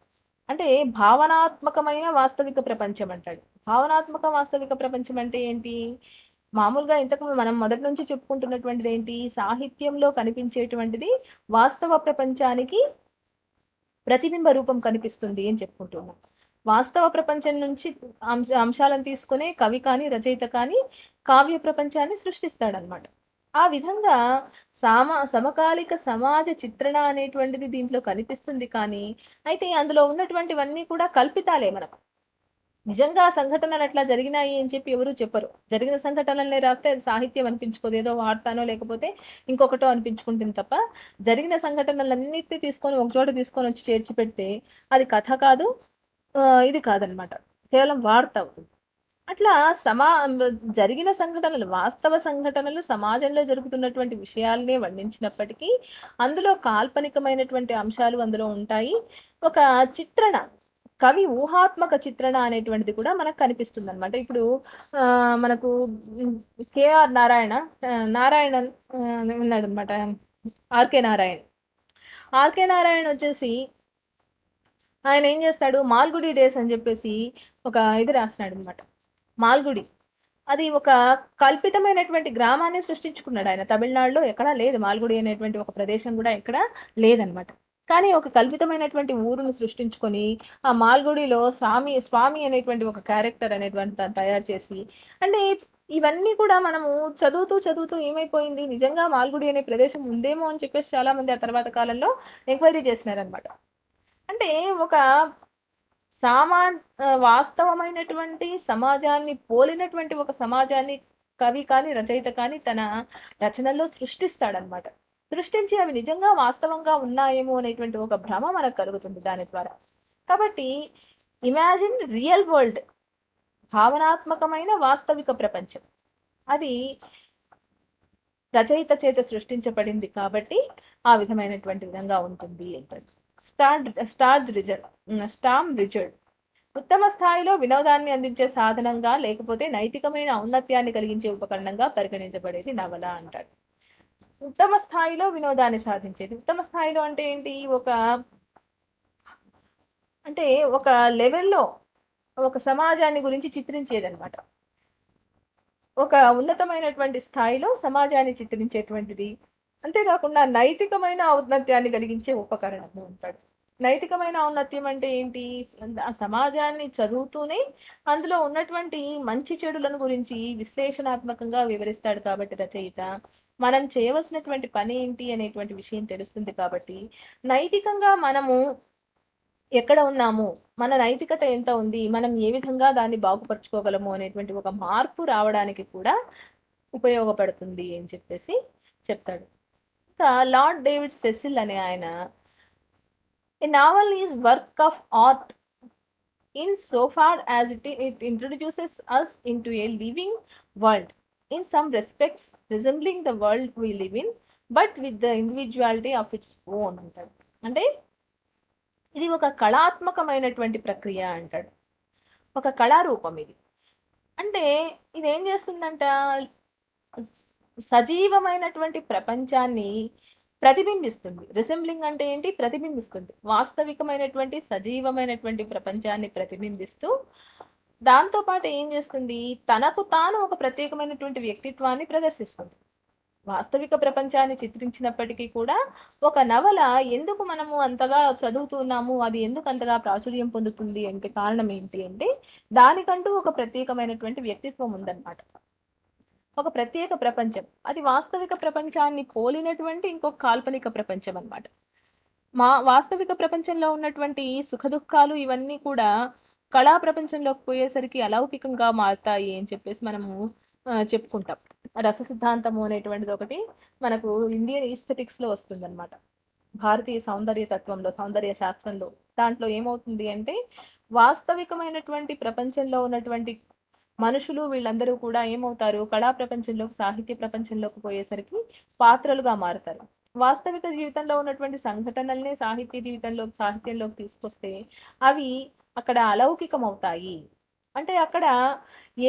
అంటే భావనాత్మకమైన వాస్తవిక ప్రపంచం అంటాడు. భావనాత్మక వాస్తవిక ప్రపంచం అంటే ఏంటి? మామూలుగా ఇంతకు మనం మొదటి నుంచి చెప్పుకుంటున్నటువంటిది ఏంటి? సాహిత్యంలో కనిపించేటువంటిది వాస్తవ ప్రపంచానికి ప్రతిబింబ రూపం కనిపిస్తుంది అని చెప్పుకుంటున్నాం. వాస్తవ ప్రపంచం నుంచి అంశాలను తీసుకునే కవి కానీ, రచయిత కానీ కావ్య ప్రపంచాన్ని సృష్టిస్తాడనమాట. ఆ విధంగా సమకాలిక సమాజ చిత్రణ అనేటువంటిది దీంట్లో కనిపిస్తుంది కానీ, అయితే అందులో ఉన్నటువంటివన్నీ కూడా కల్పితాలే మనకు. నిజంగా సంఘటనలు అట్లా జరిగినాయి అని చెప్పి ఎవరు చెప్పరు. జరిగిన సంఘటనలనే రాస్తే అది సాహిత్యం అనిపించుకోదు. ఏదో వార్తానో లేకపోతే ఇంకొకటో అనిపించుకుంటుంది తప్ప, జరిగిన సంఘటనలన్నిటిని తీసుకొని ఒక చోట తీసుకొని వచ్చి చేర్చి పెడితే అది కథ కాదు, ఇది కాదనమాట. కేవలం వార్త అవుతుంది. అట్లా జరిగిన సంఘటనలు, వాస్తవ సంఘటనలు, సమాజంలో జరుగుతున్నటువంటి విషయాలనే వర్ణించినప్పటికీ అందులో కాల్పనికమైనటువంటి అంశాలు అందులో ఉంటాయి. ఒక చిత్రణ, కవి ఊహాత్మక చిత్రణ అనేటువంటిది కూడా మనకు కనిపిస్తుంది అనమాట. ఇప్పుడు మనకు కేఆర్ నారాయణన్ ఉన్నాడనమాట. ఆర్కే నారాయణ్. ఆర్కే నారాయణ్ వచ్చేసి ఆయన ఏం చేస్తాడు, మాల్గుడి డేస్ అని చెప్పేసి ఒక ఇది రాస్తున్నాడు అనమాట. మాల్గుడి అది ఒక కల్పితమైనటువంటి గ్రామాన్ని సృష్టించుకున్నాడు ఆయన. తమిళనాడులో ఎక్కడా లేదు, మాల్గుడి అనేటువంటి ఒక ప్రదేశం కూడా ఎక్కడా లేదనమాట. కానీ ఒక కల్పితమైనటువంటి ఊరును సృష్టించుకొని ఆ మాల్గుడిలో స్వామి అనేటువంటి ఒక క్యారెక్టర్ అనేటువంటి తయారు చేసి, అంటే ఇవన్నీ కూడా మనము చదువుతూ ఏమైపోయింది, నిజంగా మాల్గుడి అనే ప్రదేశం ఉందేమో అని చెప్పేసి చాలా మంది ఆ తర్వాత కాలంలో ఎంక్వైరీ చేసినారనమాట. అంటే ఒక వాస్తవమైనటువంటి సమాజాన్ని పోలినటువంటి ఒక సమాజాన్ని కవి కానీ, రచయిత కానీ తన రచనల్లో సృష్టిస్తాడనమాట. సృష్టించి అవి నిజంగా వాస్తవంగా ఉన్నాయేమో అనేటువంటి ఒక భ్రమ మనకు కలుగుతుంది దాని ద్వారా. కాబట్టి ఇమాజిన్ రియల్ వరల్డ్, భావనాత్మకమైన వాస్తవిక ప్రపంచం, అది రచయిత చేత సృష్టించబడింది కాబట్టి ఆ విధమైనటువంటి విధంగా ఉంటుంది అంటారు. స్టామ్ రిచర్డ్, ఉత్తమ స్థాయిలో వినోదాన్ని అందించే సాధనంగా, లేకపోతే నైతికమైన ఔన్నత్యాన్ని కలిగించే ఉపకరణంగా పరిగణించబడేది నవల అంటాడు. ఉత్తమ స్థాయిలో వినోదాన్ని సాధించేది. ఉత్తమ స్థాయిలో అంటే ఏంటి? అంటే ఒక లెవెల్‌లో ఒక సమాజాన్ని గురించి చిత్రించేదనమాట. ఒక ఉన్నతమైనటువంటి స్థాయిలో సమాజాన్ని చిత్రించేటువంటిది. అంతేగాకుండా నైతికమైన ఔన్నత్యాన్ని కలిగించే ఉపకరణము అంటాడు. నైతికమైన ఔన్నత్యం అంటే ఏంటి? ఆ సమాజాన్ని చదువుతూనే అందులో ఉన్నటువంటి మంచి చెడులను గురించి విశ్లేషణాత్మకంగా వివరిస్తాడు కాబట్టి రచయిత. మనం చేయవలసినటువంటి పని ఏంటి అనేటువంటి విషయం తెలుస్తుంది కాబట్టి, నైతికంగా మనము ఎక్కడ ఉన్నాము? మన నైతికత ఎంత ఉంది? మనం ఏ విధంగా దాన్ని బాగుపరుచుకోగలము అనేటువంటి ఒక మార్పు రావడానికి కూడా ఉపయోగపడుతుంది అని చెప్పేసి చెప్తాడు. ఇంకా లార్డ్ డేవిడ్ సెసిల్ అనే ఆయన "a novel is work of art in so far as it introduces us into a living world. In some respects resembling the world we live in, but with the individuality of its own" అంటాడు. అంటే ఇది ఒక కళాత్మకమైనటువంటి ప్రక్రియ అంటాడు. ఒక కళారూపం ఇది. అంటే ఇదేం చేస్తుందంట, సజీవమైనటువంటి ప్రపంచాన్ని ప్రతిబింబిస్తుంది. రిసెంబ్లింగ్ అంటే ఏంటి? ప్రతిబింబిస్తుంది. వాస్తవికమైనటువంటి, సజీవమైనటువంటి ప్రపంచాన్ని ప్రతిబింబిస్తూ, దాంతో పాటు ఏం చేస్తుంది? తనకు తాను ఒక ప్రత్యేకమైనటువంటి వ్యక్తిత్వాన్ని ప్రదర్శిస్తుంది. వాస్తవిక ప్రపంచాన్ని చిత్రించినప్పటికీ కూడా, ఒక నవల ఎందుకు మనము అంతగా చదువుతున్నాము, అది ఎందుకు అంతగా ప్రాచుర్యం పొందుతుంది అంటే కారణం ఏంటి అంటే, దానికంటూ ఒక ప్రత్యేకమైనటువంటి వ్యక్తిత్వం ఉందన్నమాట. ఒక ప్రత్యేక ప్రపంచం. అది వాస్తవిక ప్రపంచాన్ని పోలినటువంటి ఇంకొక కాల్పనిక ప్రపంచం అన్నమాట. వాస్తవిక ప్రపంచంలో ఉన్నటువంటి సుఖదుఖాలు ఇవన్నీ కూడా కళా ప్రపంచంలోకి పోయేసరికి అలౌకికంగా మారతాయి అని చెప్పేసి మనము చెప్పుకుంటాం. రస సిద్ధాంతము అనేటువంటిది ఒకటి మనకు ఇండియన్ ఈస్థెటిక్స్‌లో వస్తుందన్నమాట. భారతీయ సౌందర్య తత్వంలో, సౌందర్య శాస్త్రంలో. దాంట్లో ఏమవుతుంది అంటే, వాస్తవికమైనటువంటి ప్రపంచంలో ఉన్నటువంటి మనుషులు వీళ్ళందరూ కూడా ఏమవుతారు? కళా ప్రపంచంలోకి, సాహిత్య ప్రపంచంలోకి పోయేసరికి పాత్రలుగా మారతారు. వాస్తవిక జీవితంలో ఉన్నటువంటి సంఘటనల్నే సాహిత్యంలోకి తీసుకొస్తే అవి అక్కడ అలౌకికమవుతాయి. అంటే అక్కడ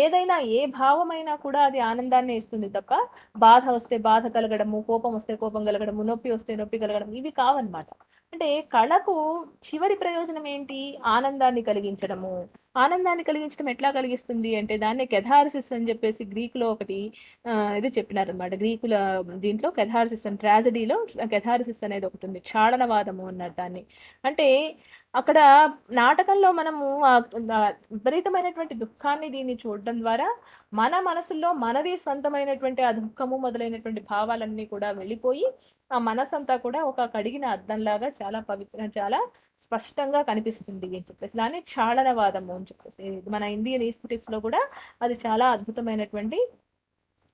ఏదైనా ఏ భావమైనా కూడా అది ఆనందాన్నే ఇస్తుంది తప్ప, బాధ వస్తే బాధ కలగడము, కోపం వస్తే కోపం కలగడము, నొప్పి వస్తే నొప్పి కలగడం ఇవి కావన్నమాట. అంటే కళకు చివరి ప్రయోజనం ఏంటి? ఆనందాన్ని కలిగించడము. ఆనందాన్ని కలిగించడం ఎట్లా కలిగిస్తుంది అంటే, దాన్నే కెథార్సిస్ అని చెప్పేసి గ్రీక్‌లో ఒకటి ఇది చెప్పినారన్నమాట. గ్రీకుల దీంట్లో కెథార్సిస్ అని ట్రాజెడీలో కెథార్సిస్ అనేది ఒకటుంది. క్షాళనవాదము అన్నారు దాన్ని. అంటే అక్కడ నాటకంలో మనము విపరీతమైనటువంటి దుఃఖాన్ని దీన్ని చూడడం ద్వారా మన మనసుల్లో మనది స్వంతమైనటువంటి ఆ దుఃఖము మొదలైనటువంటి భావాలన్నీ కూడా వెళ్ళిపోయి, ఆ మనసంతా కూడా ఒక కడిగిన అద్దంలాగా చాలా స్పష్టంగా కనిపిస్తుంది అని చెప్పేసి. దాన్ని క్షాళనవాదము అని చెప్పేసి. మన ఇండియన్ ఈస్థెటిక్స్‌లో కూడా అది చాలా అద్భుతమైనటువంటి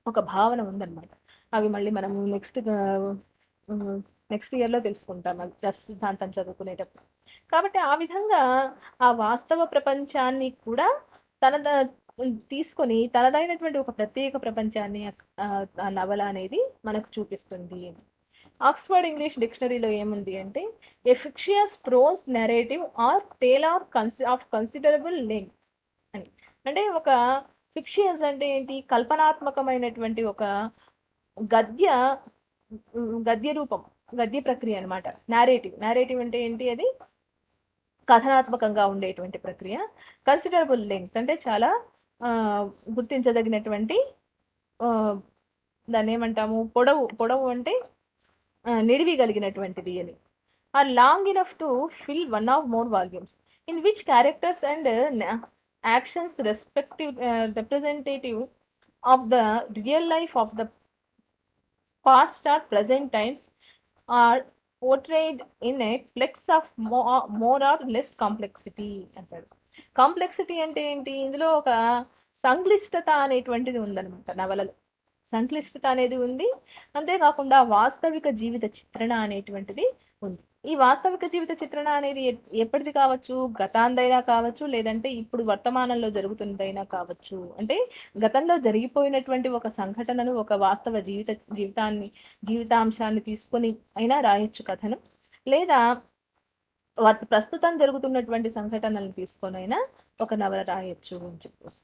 ఒక భావన ఉందన్నమాట. అవి మళ్ళీ మనము హ్మ్. నెక్స్ట్ ఇయర్‌లో తెలుసుకుంటాం అది రస సిద్ధాంతం చదువుకునేటప్పుడు. కాబట్టి ఆ విధంగా ఆ వాస్తవ ప్రపంచాన్ని కూడా తనద తీసుకొని తనదైనటువంటి ఒక ప్రత్యేక ప్రపంచాన్ని ఆ నవల అనేది మనకు చూపిస్తుంది. ఆక్స్‌ఫర్డ్ ఇంగ్లీష్ డిక్షనరీలో ఏముంది అంటే, "a fictitious prose narrative or tale of considerable length" అని. అంటే ఒక ఫిక్షియస్ అంటే ఏంటి? కల్పనాత్మకమైనటువంటి ఒక గద్య గద్య రూపం. గద్య ప్రక్రియ అన్నమాట. నేరేటివ్ అంటే ఏంటి అది? కథనాత్మకంగా ఉండేటువంటి ప్రక్రియ. కన్సిడరబుల్ లెంగ్త్ అంటే చాలా గుర్తించదగినటువంటి ఆహ్, దాన్నేమంటాము? పొడవు అంటే నిడివి కలిగినటువంటిది అని. Or long enough to fill one or more volumes. In which characters and actions representative of the real life of the past or present times are portrayed in a plex of more or less complexity అంటాడు. Complexity అంటే ఏంటి? ఇందులో ఒక సంక్లిష్టత అనేటువంటిది ఉందన్నమాట నవలలో. సంక్లిష్టత అనేది ఉంది. అంతేకాకుండా వాస్తవిక జీవిత చిత్రణ అనేటువంటిది ఉంది. ఈ వాస్తవిక జీవిత చిత్రణ అనేది ఎప్పటిది కావచ్చు? గతాందైనా కావచ్చు, లేదంటే ఇప్పుడు వర్తమానంలో జరుగుతున్నదైనా కావచ్చు. అంటే గతంలో జరిగిపోయినటువంటి ఒక సంఘటనను, ఒక వాస్తవ జీవితాంశాన్ని తీసుకొని అయినా రాయొచ్చు కథను. లేదా ప్రస్తుతం జరుగుతున్నటువంటి సంఘటనలను తీసుకొనైనా ఒక నవల రాయొచ్చు అని చెప్పేసి.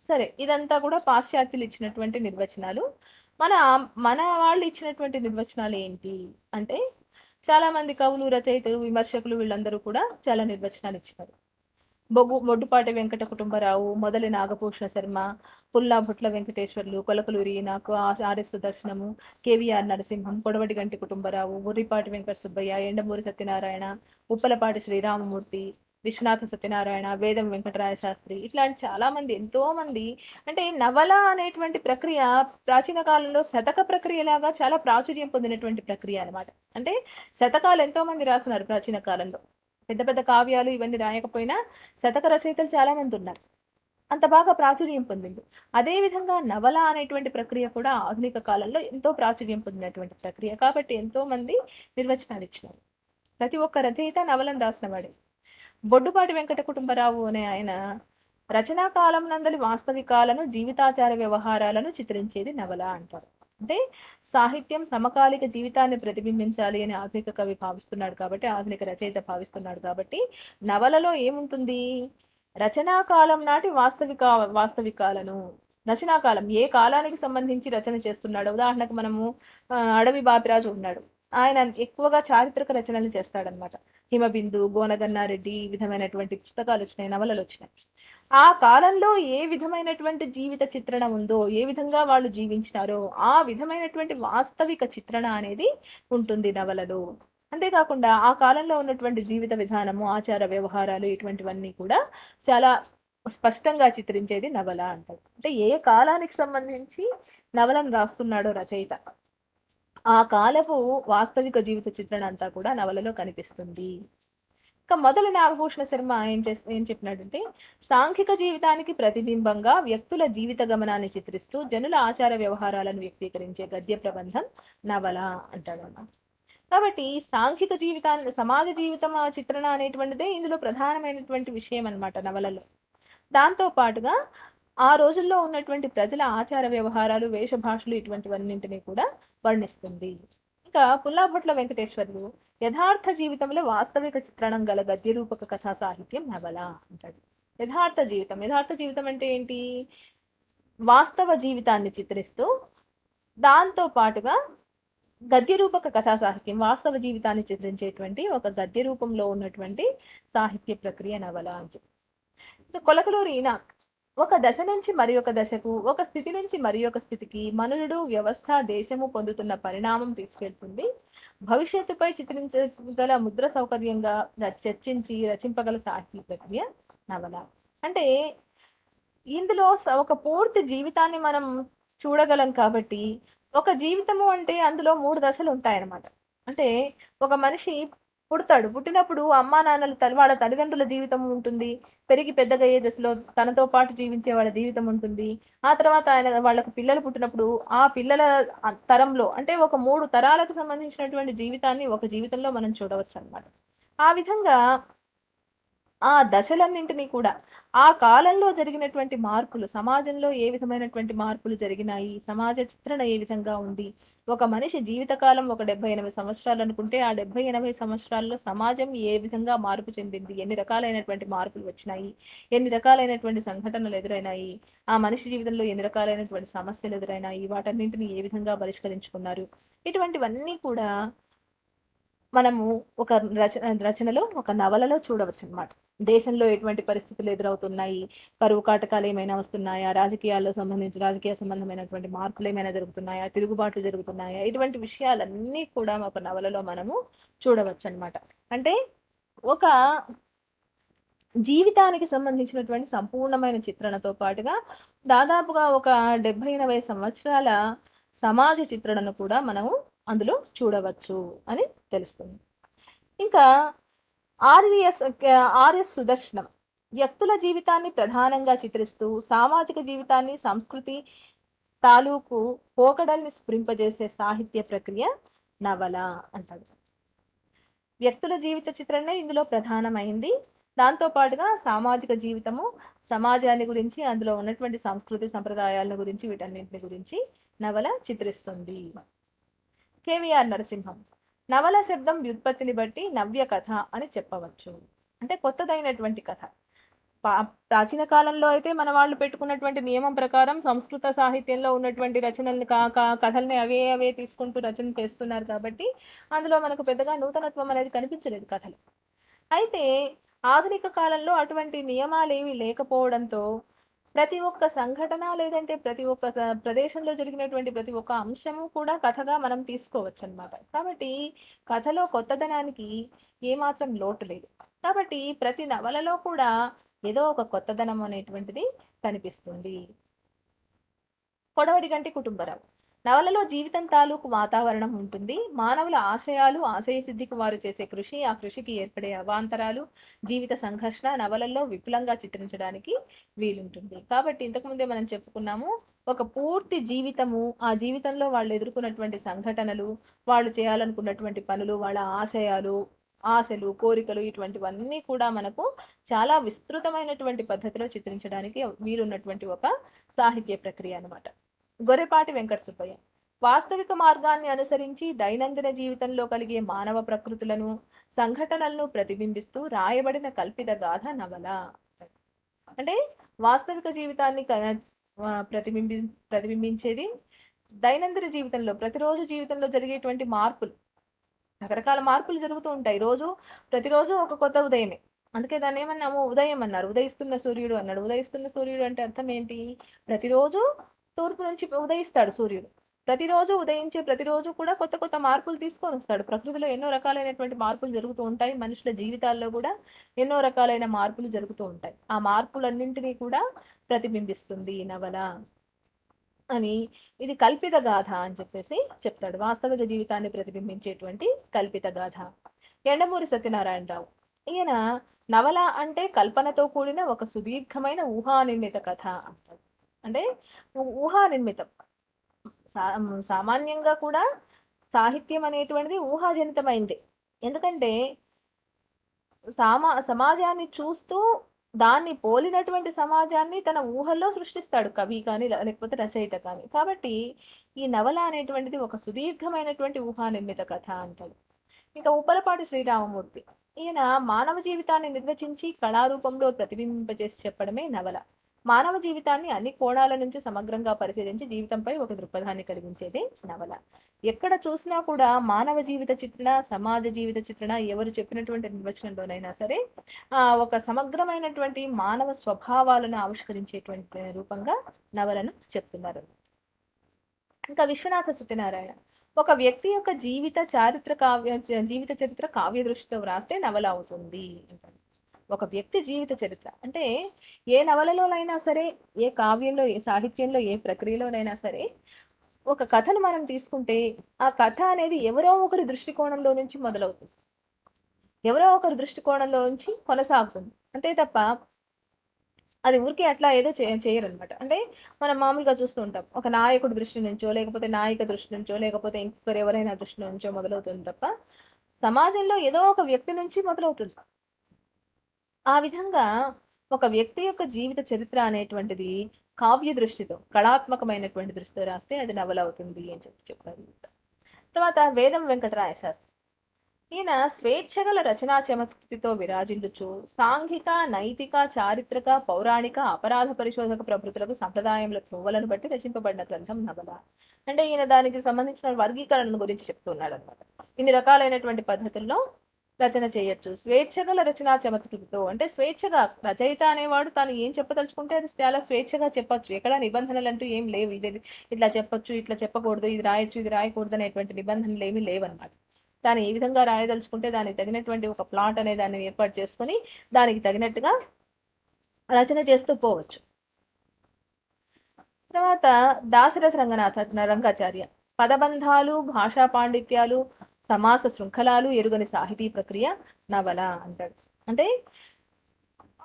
సరే. ఇదంతా కూడా పాశ్చాత్యులు ఇచ్చినటువంటి నిర్వచనాలు. మన మన వాళ్ళు ఇచ్చినటువంటి నిర్వచనాలేంటి అంటే, చాలా మంది కవులు, రచయితలు, విమర్శకులు వీళ్ళందరూ కూడా చాలా నిర్వచనాలిచ్చినారు. బొడ్డుపాటి వెంకట కుటుంబరావు, మొదలి నాగభూషణ శర్మ, పుల్లాభుట్ల వెంకటేశ్వర్లు, కొలకలూరి ఈనాకు, ఆర్ఎస్ సుదర్శనము, కేవీఆర్ నరసింహం, పొడవటిగంటి కుటుంబరావు, ముర్రిపాటి వెంకట సుబ్బయ్య, ఎండమూరి సత్యనారాయణ, ఉప్పలపాటి శ్రీరామమూర్తి, విశ్వనాథ సత్యనారాయణ, వేదం వెంకటరాయ శాస్త్రి ఇట్లాంటి చాలా మంది ఎంతో మంది అంటే నవల అనేటువంటి ప్రక్రియ ప్రాచీన కాలంలో శతక ప్రక్రియలాగా చాలా ప్రాచుర్యం పొందినటువంటి ప్రక్రియ అన్నమాట. అంటే శతకాలు ఎంతో మంది రాస్తున్నారు ప్రాచీన కాలంలో. పెద్ద పెద్ద కావ్యాలు ఇవన్నీ రాయకపోయినా శతక రచయితలు చాలా మంది ఉన్నారు. అంత బాగా ప్రాచుర్యం పొందింది. అదే విధంగా నవల అనేటువంటి ప్రక్రియ కూడా ఆధునిక కాలంలో ఎంతో ప్రాచుర్యం పొందినటువంటి ప్రక్రియ. కాబట్టి ఎంతో మంది నిర్వచనాలు ఇచ్చినారు. ప్రతి ఒక్క రచయిత నవలను రాసిన వాడే. బొడ్డుపాటి వెంకట కుటుంబరావు అనే ఆయన రచనా కాలం నందలి వాస్తవికాలను, జీవితాచార వ్యవహారాలను చిత్రించేది నవల అంటారు. అంటే సాహిత్యం సమకాలిక జీవితాన్ని ప్రతిబింబించాలి అని ఆధునిక కవి భావిస్తున్నాడు కాబట్టి, ఆధునిక రచయిత భావిస్తున్నాడు కాబట్టి, నవలలో ఏముంటుంది? రచనా కాలం నాటి వాస్తవికాలను, రచనా కాలం ఏ కాలానికి సంబంధించి రచన చేస్తున్నాడో, ఉదాహరణకు మనము అడవి బాపిరాజు ఉన్నాడు. ఆయన ఎక్కువగా చారిత్రక రచనలు చేస్తాడనమాట. హిమబిందు, గోనగన్నారెడ్డి ఈ విధమైనటువంటి పుస్తకాలు వచ్చినాయి, నవలలు వచ్చినాయి. ఆ కాలంలో ఏ విధమైనటువంటి జీవిత చిత్రణ ఉందో, ఏ విధంగా వాళ్ళు జీవించినారో, ఆ విధమైనటువంటి వాస్తవిక చిత్రణ అనేది ఉంటుంది నవలలో. అంతేకాకుండా ఆ కాలంలో ఉన్నటువంటి జీవిత విధానము, ఆచార వ్యవహారాలు ఇటువంటివన్నీ కూడా చాలా స్పష్టంగా చిత్రించేది నవల అంటారు. అంటే ఏ కాలానికి సంబంధించి నవలను రాస్తున్నాడో రచయిత, ఆ కాలపు వాస్తవిక జీవిత చిత్రణ అంతా కూడా నవలలో కనిపిస్తుంది. ఇక మొదలు నాగభూషణ శర్మ ఏం చెప్పినాడంటే, సాంఘిక జీవితానికి ప్రతిబింబంగా వ్యక్తుల జీవిత గమనాన్ని చిత్రిస్తూ జనుల ఆచార వ్యవహారాలను వ్యక్తీకరించే గద్య ప్రబంధం నవల అంటాడన్నమాట. కాబట్టి సాంఘిక జీవితాన్ని, సమాజ జీవితం చిత్రణ అనేటువంటిదే ఇందులో ప్రధానమైనటువంటి విషయం అన్నమాట నవలలో. దాంతో పాటుగా ఆ రోజుల్లో ఉన్నటువంటి ప్రజల ఆచార వ్యవహారాలు, వేషభాషలు ఇటువంటివన్నింటినీ కూడా వర్ణిస్తుంది. ఇంకా పుల్లాభొట్ల వెంకటేశ్వర్లు యథార్థ జీవితంలో వాస్తవిక చిత్రణం గల గద్య రూపక కథా సాహిత్యం నవల అంటాడు. యథార్థ జీవితం అంటే ఏంటి? వాస్తవ జీవితాన్ని చిత్రిస్తూ దాంతో పాటుగా గద్య రూపక కథా సాహిత్యం, వాస్తవ జీవితాన్ని చిత్రించేటువంటి ఒక గద్య రూపంలో ఉన్నటువంటి సాహిత్య ప్రక్రియ నవల అని చెప్పి. కొలకలూరి ఈనాక్ ఒక దశ నుంచి మరి ఒక దశకు, ఒక స్థితి నుంచి మరి ఒక స్థితికి మనుషుడు, వ్యవస్థ, దేశము పొందుతున్న పరిణామం తీసుకెళ్తుంది. భవిష్యత్తుపై చిత్రించగల ముద్ర సౌకర్యంగా చర్చించి రచింపగల సాహిత్య ప్రక్రియ నవల. అంటే ఇందులో ఒక పూర్తి జీవితాన్ని మనం చూడగలం కాబట్టి, ఒక జీవితము అంటే అందులో 3 దశలు ఉంటాయన్నమాట. అంటే ఒక మనిషి పుడతాడు. పుట్టినప్పుడు అమ్మా నాన్నలు వాళ్ళ తల్లిదండ్రుల జీవితం ఉంటుంది. పెరిగి పెద్దగయ్యే దశలో తనతో పాటు జీవించే వాళ్ళ జీవితం ఉంటుంది. ఆ తర్వాత వాళ్ళకు పిల్లలు పుట్టినప్పుడు ఆ పిల్లల తరంలో అంటే ఒక 3 తరాలకు సంబంధించినటువంటి జీవితాన్ని ఒక జీవితంలో మనం చూడవచ్చన్నమాట. ఆ విధంగా ఆ దశలన్నింటినీ కూడా ఆ కాలంలో జరిగినటువంటి మార్పులు, సమాజంలో ఏ విధమైనటువంటి మార్పులు జరిగినాయి, సమాజ చిత్రణ ఏ విధంగా ఉంది, ఒక మనిషి జీవితకాలం ఒక 70-80 సంవత్సరాలు అనుకుంటే ఆ 70-80 సంవత్సరాల్లో సమాజం ఏ విధంగా మార్పు చెందింది, ఎన్ని రకాలైనటువంటి మార్పులు వచ్చినాయి, ఎన్ని రకాలైనటువంటి సంఘటనలు ఎదురైనాయి, ఆ మనిషి జీవితంలో ఎన్ని రకాలైనటువంటి సమస్యలు ఎదురైనాయి, వాటన్నింటిని ఏ విధంగా పరిష్కరించుకున్నారు, ఇటువంటివన్నీ కూడా మనము ఒక రచనలో, ఒక నవలలో చూడవచ్చనమాట. దేశంలో ఎటువంటి పరిస్థితులు ఎదురవుతున్నాయి, కరువు కాటకాలు ఏమైనా వస్తున్నాయా, రాజకీయ సంబంధమైనటువంటి మార్పులు ఏమైనా జరుగుతున్నాయా, తిరుగుబాట్లు జరుగుతున్నాయా, ఇటువంటి విషయాలన్నీ కూడా ఒక నవలలో మనము చూడవచ్చనమాట. అంటే ఒక జీవితానికి సంబంధించినటువంటి సంపూర్ణమైన చిత్రణతో పాటుగా దాదాపుగా ఒక 70-80 సంవత్సరాల సమాజ చిత్రణను కూడా మనము అందులో చూడవచ్చు అని తెలుస్తుంది. ఇంకా ఆర్ఎస్ సుదర్శనం వ్యక్తుల జీవితాన్ని ప్రధానంగా చిత్రిస్తూ సామాజిక జీవితాన్ని, సంస్కృతి తాలూకు పోకడల్ని స్ఫురింపజేసే సాహిత్య ప్రక్రియ నవల అంటాడు. వ్యక్తుల జీవిత చిత్రణే ఇందులో ప్రధానమైంది. దాంతో పాటుగా సామాజిక జీవితము, సమాజాన్ని గురించి, అందులో ఉన్నటువంటి సంస్కృతి సంప్రదాయాలను గురించి, వీటన్నింటిని గురించి నవల చిత్రిస్తుంది. కేవీఆర్ నరసింహం నవల శబ్దం వ్యుత్పత్తిని బట్టి నవ్య కథ అని చెప్పవచ్చు. అంటే కొత్తదైనటువంటి కథ. పా ప్రాచీన కాలంలో అయితే మన వాళ్ళు పెట్టుకున్నటువంటి నియమం ప్రకారం సంస్కృత సాహిత్యంలో ఉన్నటువంటి రచనల్ని కా కా కథల్ని అవే తీసుకుంటూ రచన చేస్తున్నారు కాబట్టి, అందులో మనకు పెద్దగా నూతనత్వం అనేది కనిపించలేదు కథలు. అయితే ఆధునిక కాలంలో అటువంటి నియమాలేవి లేకపోవడంతో ప్రతి ఒక్క సంఘటన లేదంటే ప్రతి ఒక్క ప్రదేశంలో జరిగినటువంటి ప్రతి ఒక్క అంశము కూడా కథగా మనం తీసుకోవచ్చనమాట. కాబట్టి కథలో కొత్తదనానికి ఏమాత్రం లోటు లేదు. కాబట్టి ప్రతి నవలలో కూడా ఏదో ఒక కొత్తదనం అనేటువంటిది కనిపిస్తుంది. కొడవటి గంటి కుటుంబరావు. నవలలో జీవితం తాలూకు వాతావరణం ఉంటుంది. మానవుల ఆశయాలు, ఆశయ సిద్ధికి వారు చేసే కృషి, ఆ కృషికి ఏర్పడే అవాంతరాలు, జీవిత సంఘర్షణ నవలల్లో విపులంగా చిత్రించడానికి వీలుంటుంది. కాబట్టి ఇంతకుముందే మనం చెప్పుకున్నాము. ఒక పూర్తి జీవితము, ఆ జీవితంలో వాళ్ళు ఎదుర్కొన్నటువంటి సంఘటనలు, వాళ్ళు చేయాలనుకున్నటువంటి పనులు, వాళ్ళ ఆశయాలు, ఆశలు, కోరికలు ఇటువంటివన్నీ కూడా మనకు చాలా విస్తృతమైనటువంటి పద్ధతిలో చిత్రించడానికి వీలున్నటువంటి ఒక సాహిత్య ప్రక్రియ అన్నమాట. గొర్రెపాటి వెంకట సుబ్బయ్య. వాస్తవిక మార్గాన్ని అనుసరించి దైనందిన జీవితంలో కలిగే మానవ ప్రకృతులను, సంఘటనలను ప్రతిబింబిస్తూ రాయబడిన కల్పిత గాథ నవల. అంటే వాస్తవిక జీవితాన్ని ప్రతిబింబించేది దైనందిన జీవితంలో, ప్రతిరోజు జీవితంలో జరిగేటువంటి మార్పులు. రకరకాల మార్పులు జరుగుతూ ఉంటాయి. ప్రతిరోజు ఒక కొత్త ఉదయమే. అందుకే దాన్ని ఏమన్నాము? ఉదయం అన్నారు. ఉదయిస్తున్న సూర్యుడు అన్నాడు. ఉదయిస్తున్న సూర్యుడు అంటే అర్థం ఏంటి? ప్రతిరోజు తూర్పు నుంచి ఉదయిస్తాడు సూర్యుడు. ప్రతిరోజు ఉదయించే ప్రతిరోజు కూడా కొత్త కొత్త మార్పులు తీసుకొని వస్తాడు. ప్రకృతిలో ఎన్నో రకాలైనటువంటి మార్పులు జరుగుతూ ఉంటాయి. మనుషుల జీవితాల్లో కూడా ఎన్నో రకాలైన మార్పులు జరుగుతూ ఉంటాయి. ఆ మార్పులన్నింటినీ కూడా ప్రతిబింబిస్తుంది ఈ నవల అని. ఇది కల్పిత గాథ అని చెప్పేసి చెప్తాడు. వాస్తవిక జీవితాన్ని ప్రతిబింబించేటువంటి కల్పిత గాథ. ఎండమూరి సత్యనారాయణరావు. ఈయన నవల అంటే కల్పనతో కూడిన ఒక సుదీర్ఘమైన ఊహానిర్మిత కథ అంటాడు. అంటే ఊహానిర్మితం. సామాన్యంగా కూడా సాహిత్యం అనేటువంటిది ఊహాజనితమైంది. ఎందుకంటే సమాజాన్ని చూస్తూ దాన్ని పోలినటువంటి సమాజాన్ని తన ఊహల్లో సృష్టిస్తాడు కవి కానీ లేకపోతే రచయిత కానీ. కాబట్టి ఈ నవల అనేటువంటిది ఒక సుదీర్ఘమైనటువంటి ఊహానిర్మిత కథ అంటాడు. ఇంకా ఉప్పలపాటి శ్రీరామమూర్తి. ఈయన మానవ జీవితాన్ని నిర్వచించి కళారూపంలో ప్రతిబింబింపజేసి చెప్పడమే నవల. మానవ జీవితాన్ని అన్ని కోణాల నుంచి సమగ్రంగా పరిశీలించి జీవితంపై ఒక దృక్పథాన్ని కలిగించేదే నవల. ఎక్కడ చూసినా కూడా మానవ జీవిత చిత్రణ, సమాజ జీవిత చిత్రణ ఎవరు చెప్పినటువంటి నిర్వచనంలోనైనా సరే ఒక సమగ్రమైనటువంటి మానవ స్వభావాలను ఆవిష్కరించేటువంటి రూపంగా నవలను చెప్తున్నారు. ఇంకా విశ్వనాథ సత్యనారాయణ. ఒక వ్యక్తి యొక్క జీవిత చరిత్ర కావ్య దృష్టితో వ్రాస్తే నవల అవుతుంది అంటారు. ఒక వ్యక్తి జీవిత చరిత్ర అంటే ఏ నవలలోనైనా సరే, ఏ కావ్యంలో, ఏ సాహిత్యంలో, ఏ ప్రక్రియలోనైనా సరే ఒక కథను మనం తీసుకుంటే ఆ కథ అనేది ఎవరో ఒకరి దృష్టికోణంలో నుంచి మొదలవుతుంది. ఎవరో ఒకరి దృష్టికోణంలో నుంచి కొనసాగుతుంది. అంతే తప్ప అది ఊరికే అట్లా ఏదో చేయరనమాట. అంటే మనం మామూలుగా చూస్తూ ఉంటాం. ఒక నాయకుడి దృష్టి నుంచో, లేకపోతే నాయిక దృష్టి నుంచో, లేకపోతే ఇంకొకరు ఎవరైనా దృష్టి నుంచో మొదలవుతుంది తప్ప, సమాజంలో ఏదో ఒక వ్యక్తి నుంచి మొదలవుతుంది. ఆ విధంగా ఒక వ్యక్తి యొక్క జీవిత చరిత్ర అనేటువంటిది కావ్య దృష్టితో, కళాత్మకమైనటువంటి దృష్టితో రాస్తే అది నవల అవుతుంది అని చెప్పారు. తర్వాత వేదం వెంకటరాయ శాస్త్రి. ఈయన స్వేచ్ఛగల రచనా చమత్కృతితో విరాజిల్లుచు సాంఘిక, నైతిక, చారిత్రక, పౌరాణిక, అపరాధ పరిశోధక ప్రభృతులకు సంప్రదాయముల త్రోవలను బట్టి రచింపబడిన గ్రంథం నవల. అంటే ఈయన దానికి సంబంధించిన వర్గీకరణ గురించి చెప్తున్నాడు అనమాట. ఇన్ని రకాలైనటువంటి పద్ధతుల్లో రచన చేయొచ్చు. స్వేచ్ఛగల రచనా చమత్కృతితో అంటే స్వేచ్ఛగా రచయిత అనేవాడు తాను ఏం చెప్పదలుచుకుంటే అది చాలా స్వేచ్ఛగా చెప్పొచ్చు. ఎక్కడ నిబంధనలు అంటూ ఏం లేవు. ఇది ఇట్లా చెప్పొచ్చు, ఇట్లా చెప్పకూడదు, ఇది రాయొచ్చు, ఇది రాయకూడదు అనేటువంటి నిబంధనలు ఏమీ లేవన్నమాట. తాను ఏ విధంగా రాయదలుచుకుంటే దానికి తగినటువంటి ఒక ప్లాట్ అనే దాన్ని ఏర్పాటు చేసుకొని దానికి తగినట్టుగా రచన చేస్తూ పోవచ్చు. తర్వాత దాశరథ రంగాచార్య. పదబంధాలు, భాషా పాండిత్యాలు, సమాస శృంఖలాలు ఎరుగని సాహితీ ప్రక్రియ నవల అంటాడు. అంటే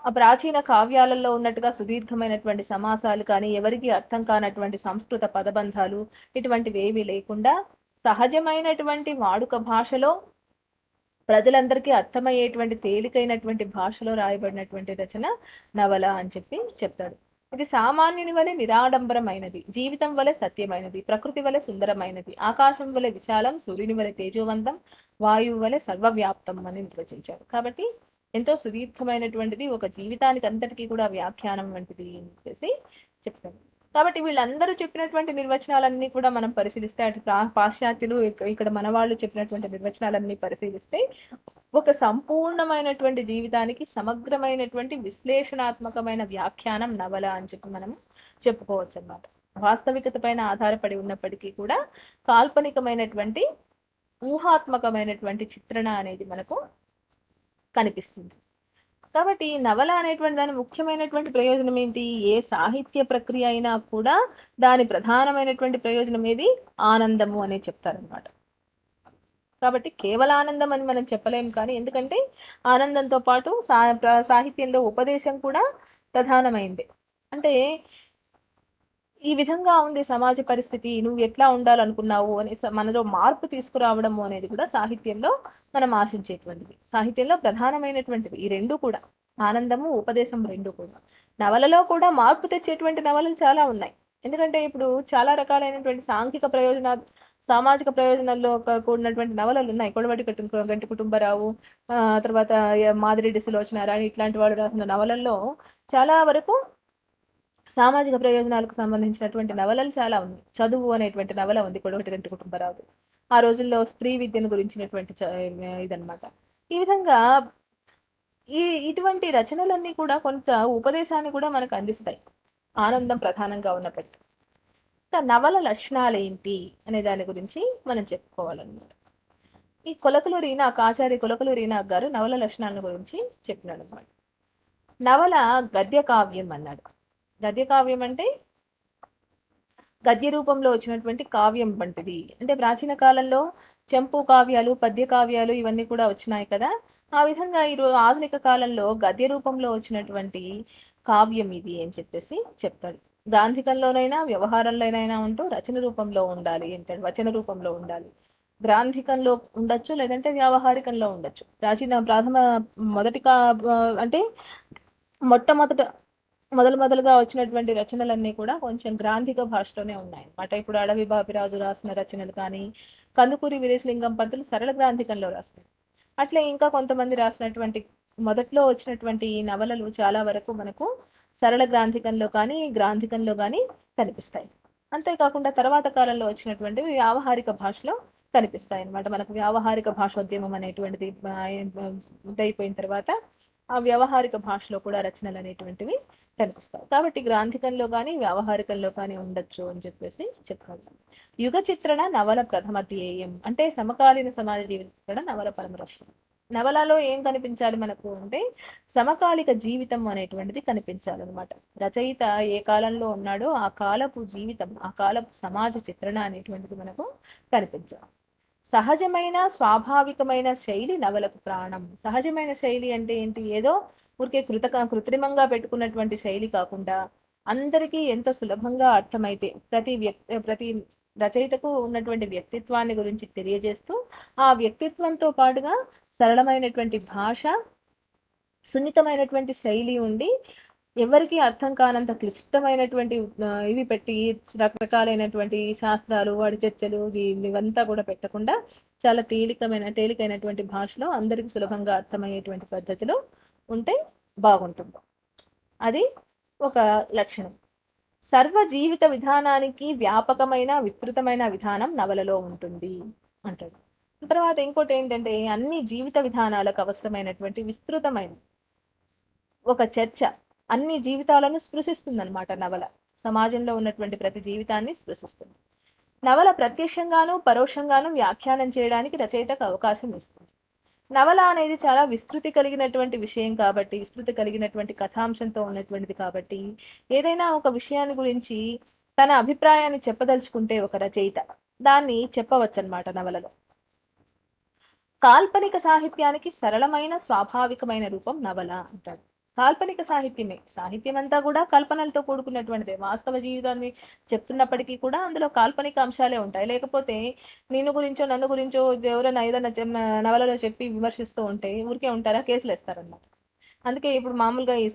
ఆ ప్రాచీన కావ్యాలలో ఉన్నట్టుగా సుదీర్ఘమైనటువంటి సమాసాలు కానీ, ఎవరికి అర్థం కానటువంటి సంస్కృత పదబంధాలు ఇటువంటివి ఏమీ లేకుండా సహజమైనటువంటి వాడుక భాషలో ప్రజలందరికీ అర్థమయ్యేటువంటి తేలికైనటువంటి భాషలో రాయబడినటువంటి రచన నవల అని చెప్పి చెప్తాడు. ఇది సామాన్యుని వలె నిరాడంబరమైనది, జీవితం వలె సత్యమైనది, ప్రకృతి వలె సుందరమైనది, ఆకాశం వలె విశాలం, సూర్యుని వలె తేజోవంతం, వాయువు వలె సర్వవ్యాప్తం అని నిర్వచించారు. కాబట్టి ఎంతో సుదీర్ఘమైనటువంటిది, ఒక జీవితానికి అంతటికీ కూడా వ్యాఖ్యానం వంటిది అని చెప్పేసి చెప్తారు. కాబట్టి వీళ్ళందరూ చెప్పినటువంటి నిర్వచనాలన్నీ కూడా మనం పరిశీలిస్తే, అటు పాశ్చాత్యులు ఇక్కడ మన వాళ్ళు చెప్పినటువంటి నిర్వచనాలన్నీ పరిశీలిస్తే, ఒక సంపూర్ణమైనటువంటి జీవితానికి సమగ్రమైనటువంటి విశ్లేషణాత్మకమైన వ్యాఖ్యానం నవల అని చెప్పి మనం చెప్పుకోవచ్చు అన్నమాట. వాస్తవికత పైన ఆధారపడి ఉన్నప్పటికీ కూడా కాల్పనికమైనటువంటి ఊహాత్మకమైనటువంటి చిత్రణ అనేది మనకు కనిపిస్తుంది. కాబట్టి నవల అనేటువంటి దాని ముఖ్యమైనటువంటి ప్రయోజనం ఏంటి? ఏ సాహిత్య ప్రక్రియ అయినా కూడా దాని ప్రధానమైనటువంటి ప్రయోజనం ఏది? ఆనందము అనే చెప్తారనమాట. కాబట్టి కేవల ఆనందం అని మనం చెప్పలేం, కానీ ఎందుకంటే ఆనందంతో పాటు సాహిత్యంలో ఉపదేశం కూడా ప్రధానమైంది. అంటే ఈ విధంగా ఉంది సమాజ పరిస్థితి, నువ్వు ఎట్లా ఉండాలనుకున్నావు అని మనలో మార్పు తీసుకురావడము అనేది కూడా సాహిత్యంలో మనం ఆశించేటువంటిది. సాహిత్యంలో ప్రధానమైనటువంటిది ఈ రెండు కూడా, ఆనందము, ఉపదేశం రెండు కూడా. నవలలో కూడా మార్పు తెచ్చేటువంటి నవలలు చాలా ఉన్నాయి. ఎందుకంటే ఇప్పుడు చాలా రకాలైనటువంటి సాంఘిక ప్రయోజనాలు, సామాజిక ప్రయోజనాల్లో కూడినటువంటి నవలలు ఉన్నాయి. కొడవటి గంటి కుటుంబరావు, తర్వాత మాదిరెడ్డి సులోచన రాణి ఇట్లాంటి వాళ్ళు రాసిన నవలల్లో చాలా వరకు సామాజిక ప్రయోజనాలకు సంబంధించినటువంటి నవలలు చాలా ఉన్నాయి. చదువు అనేటువంటి నవల ఉంది కొడవటి గంటి కుటుంబరావు. ఆ రోజుల్లో స్త్రీ విద్యను గురించినటువంటి ఇదనమాట. ఈ విధంగా ఇటువంటి రచనలన్నీ కూడా కొంత ఉపదేశాన్ని కూడా మనకు అందిస్తాయి, ఆనందం ప్రధానంగా ఉన్నప్పటికీ. నవల లక్షణాలు ఏంటి అనే దాని గురించి మనం చెప్పుకోవాలన్నమాట. ఈ ఆచార్య కొలకలూరి ఈనాక్ గారు నవల లక్షణాల గురించి చెప్పినాడు అనమాట. నవల గద్య కావ్యం అన్నాడు. గద్య కావ్యం అంటే గద్య రూపంలో వచ్చినటువంటి కావ్యం వంటిది. అంటే ప్రాచీన కాలంలో చెంపు కావ్యాలు, పద్య కావ్యాలు ఇవన్నీ కూడా వచ్చినాయి కదా. ఆ విధంగా ఆధునిక కాలంలో గద్య రూపంలో వచ్చినటువంటి కావ్యం ఇది అని చెప్పేసి చెప్తాడు. గ్రాంధికంలోనైనా వ్యవహారంలోనైనా ఉంటూ రచన రూపంలో ఉండాలి అంటాడు, వచన రూపంలో ఉండాలి. గ్రాంధికంలో ఉండొచ్చు, లేదంటే వ్యావహారికంలో ఉండొచ్చు. మొదటి అంటే మొదలుగా వచ్చినటువంటి రచనలన్నీ కూడా కొంచెం గ్రాంధిక భాషలోనే ఉన్నాయి అన్నమాట. ఇప్పుడు అడవి బాపిరాజు రాసిన రచనలు కానీ, కందుకూరి వీరేశలింగం పంతులు సరళ గ్రాంధికంలో రాసినారు. అట్లే ఇంకా కొంతమంది రాసినటువంటి మొదట్లో వచ్చినటువంటి నవలలు చాలా వరకు మనకు సరళ గ్రాంధికంలో కానీ, గ్రాంధికంలో కానీ కనిపిస్తాయి. అంతేకాకుండా తర్వాత కాలంలో వచ్చినటువంటివి వ్యావహారిక భాషలో కనిపిస్తాయి అన్నమాట. మనకు వ్యావహారిక భాషోద్యమం అనేటువంటిది ఇదైపోయిన తర్వాత ఆ వ్యవహారిక భాషలో కూడా రచనలు అనేటువంటివి కనిపిస్తాయి. కాబట్టి గ్రాంధికంలో కానీ, వ్యావహారికంలో కానీ ఉండొచ్చు అని చెప్పేసి చెప్పాలి. యుగ చిత్రణ నవల ప్రథమ ధ్యేయం అంటే సమకాలీన సమాజ జీవిత చిత్రణ నవల పరమలక్ష్యం. నవలలో ఏం కనిపించాలి మనకు అంటే సమకాలిక జీవితం అనేటువంటిది కనిపించాలన్నమాట. రచయిత ఏ కాలంలో ఉన్నాడో ఆ కాలపు జీవితం, ఆ కాలపు సమాజ చిత్రణ అనేటువంటిది మనకు కనిపించాలి. సహజమైన స్వాభావికమైన శైలి నవలకు ప్రాణం. సహజమైన శైలి అంటే ఏంటి? ఏదో ఊరికే కృత్రిమంగా పెట్టుకున్నటువంటి శైలి కాకుండా అందరికీ ఎంతో సులభంగా అర్థమైతే, ప్రతి రచయితకు ఉన్నటువంటి వ్యక్తిత్వాన్ని గురించి తెలియజేస్తూ, ఆ వ్యక్తిత్వంతో పాటుగా సరళమైనటువంటి భాష, సున్నితమైనటువంటి శైలి ఉండి, ఎవరికి అర్థం కానంత క్లిష్టమైనటువంటి ఇవి పెట్టి రకరకాలైనటువంటి శాస్త్రాలు, వాడి చర్చలు ఇవంతా కూడా పెట్టకుండా చాలా తేలికైనటువంటి భాషలో అందరికి సులభంగా అర్థమయ్యేటువంటి పద్ధతిలో ఉంటే బాగుంటుంది. అది ఒక లక్షణం. సర్వ జీవిత విధానానికి వ్యాపకమైన విస్తృతమైన విధానం నవలలో ఉంటుంది అంటాడు. తర్వాత ఇంకోటి ఏంటంటే అన్ని జీవిత విధానాలకు అవసరమైనటువంటి విస్తృతమైన ఒక చర్చ అన్ని జీవితాలను స్పృశిస్తుందన్నమాట నవల. సమాజంలో ఉన్నటువంటి ప్రతి జీవితాన్ని స్పృశిస్తుంది. నవల ప్రత్యక్షంగాను పరోక్షంగాను వ్యాఖ్యానం చేయడానికి రచయితకు అవకాశం ఇస్తుంది. నవల అనేది చాలా విస్తృతి కలిగినటువంటి విషయం కాబట్టి, విస్తృతి కలిగినటువంటి కథాంశంతో ఉన్నటువంటిది కాబట్టి, ఏదైనా ఒక విషయాన్ని గురించి తన అభిప్రాయాన్ని చెప్పదలుచుకుంటే ఒక రచయిత దాన్ని చెప్పవచ్చు అన్నమాట నవలలో. కాల్పనిక సాహిత్యానికి సరళమైన స్వాభావికమైన రూపం నవల అంటాడు. కాల్పనిక సాహిత్యం అంతా కూడా కల్పనలతో కూడుకున్నటువంటిదే. వాస్తవ జీవితాన్ని చెప్తున్నప్పటికీ కూడా అందులో కాల్పనిక అంశాలే ఉంటాయి. లేకపోతే నన్ను గురించో ఎవరైనా ఏదైనా నవలలో చెప్పి విమర్శిస్తూ ఉంటే ఊరికే ఉంటారా? కేసులు వేస్తారన్నమాట. అందుకే ఇప్పుడు మామూలుగా ఈ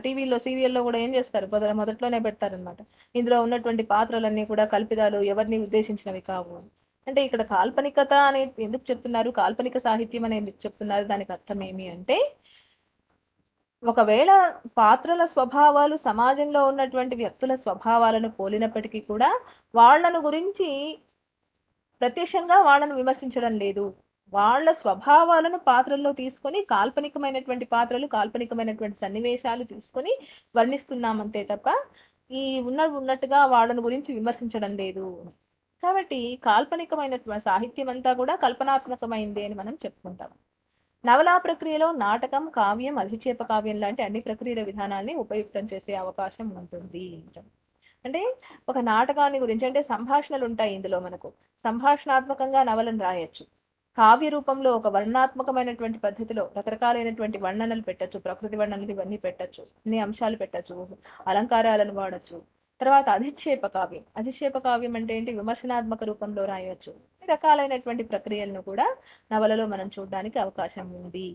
టీవీలో, సీరియల్‌లో గూడా ఏం జేస్తారు మొదట్లోనే పెడతారనమాట. ఇందులో ఉన్నటువంటి పాత్రలన్నీ కూడా కల్పితాలు, ఎవరిని ఉద్దేశించినవి కావు. అంటే ఇక్కడ కాల్పనికత అని ఎందుకు చెప్తున్నారు? కాల్పనిక సాహిత్యం అని ఎందుకు చెప్తున్నారు? దానికి అర్థమేమి అంటే, ఒకవేళ పాత్రల స్వభావాలు సమాజంలో ఉన్నటువంటి వ్యక్తుల స్వభావాలను పోలినప్పటికీ కూడా, వాళ్ళను గురించి ప్రత్యక్షంగా వాళ్ళను విమర్శించడం లేదు. వాళ్ళ స్వభావాలను పాత్రల్లో తీసుకొని కాల్పనికమైనటువంటి పాత్రలు, కాల్పనికమైనటువంటి సన్నివేశాలు తీసుకొని వర్ణిస్తున్నామంతే తప్ప, ఈ ఉన్నట్టుగా వాళ్ళని గురించి విమర్శించడం లేదు. కాబట్టి సాహిత్యం అంతా కూడా కల్పనాత్మకమైంది అని మనం చెప్పుకుంటాం. నవలా ప్రక్రియలో నాటకం, కావ్యం, అధిక్షేప కావ్యం లాంటి అన్ని ప్రక్రియల విధానాల్ని ఉపయుక్తం చేసే అవకాశం ఉంటుంది. అంటే ఒక నాటకాన్ని గురించి అంటే సంభాషణలుంటాయి ఇందులో మనకు. సంభాషణాత్మకంగా నవలను రాయొచ్చు. కావ్య రూపంలో ఒక వర్ణనాత్మకమైనటువంటి పద్ధతిలో రకరకాలైనటువంటి వర్ణనలు పెట్టొచ్చు. ప్రకృతి వర్ణనలు ఇవన్నీ పెట్టొచ్చు. అన్ని అంశాలు పెట్టొచ్చు. అలంకారాలను వాడొచ్చు. తర్వాత అధిక్షేప కావ్యం. అధిక్షేప కావ్యం అంటే ఏంటి? విమర్శనాత్మక రూపంలో రాయొచ్చు. ఈ రకాలైనటువంటి ప్రక్రియలను కూడా నవలలో మనం చూడడానికి అవకాశం ఉంది.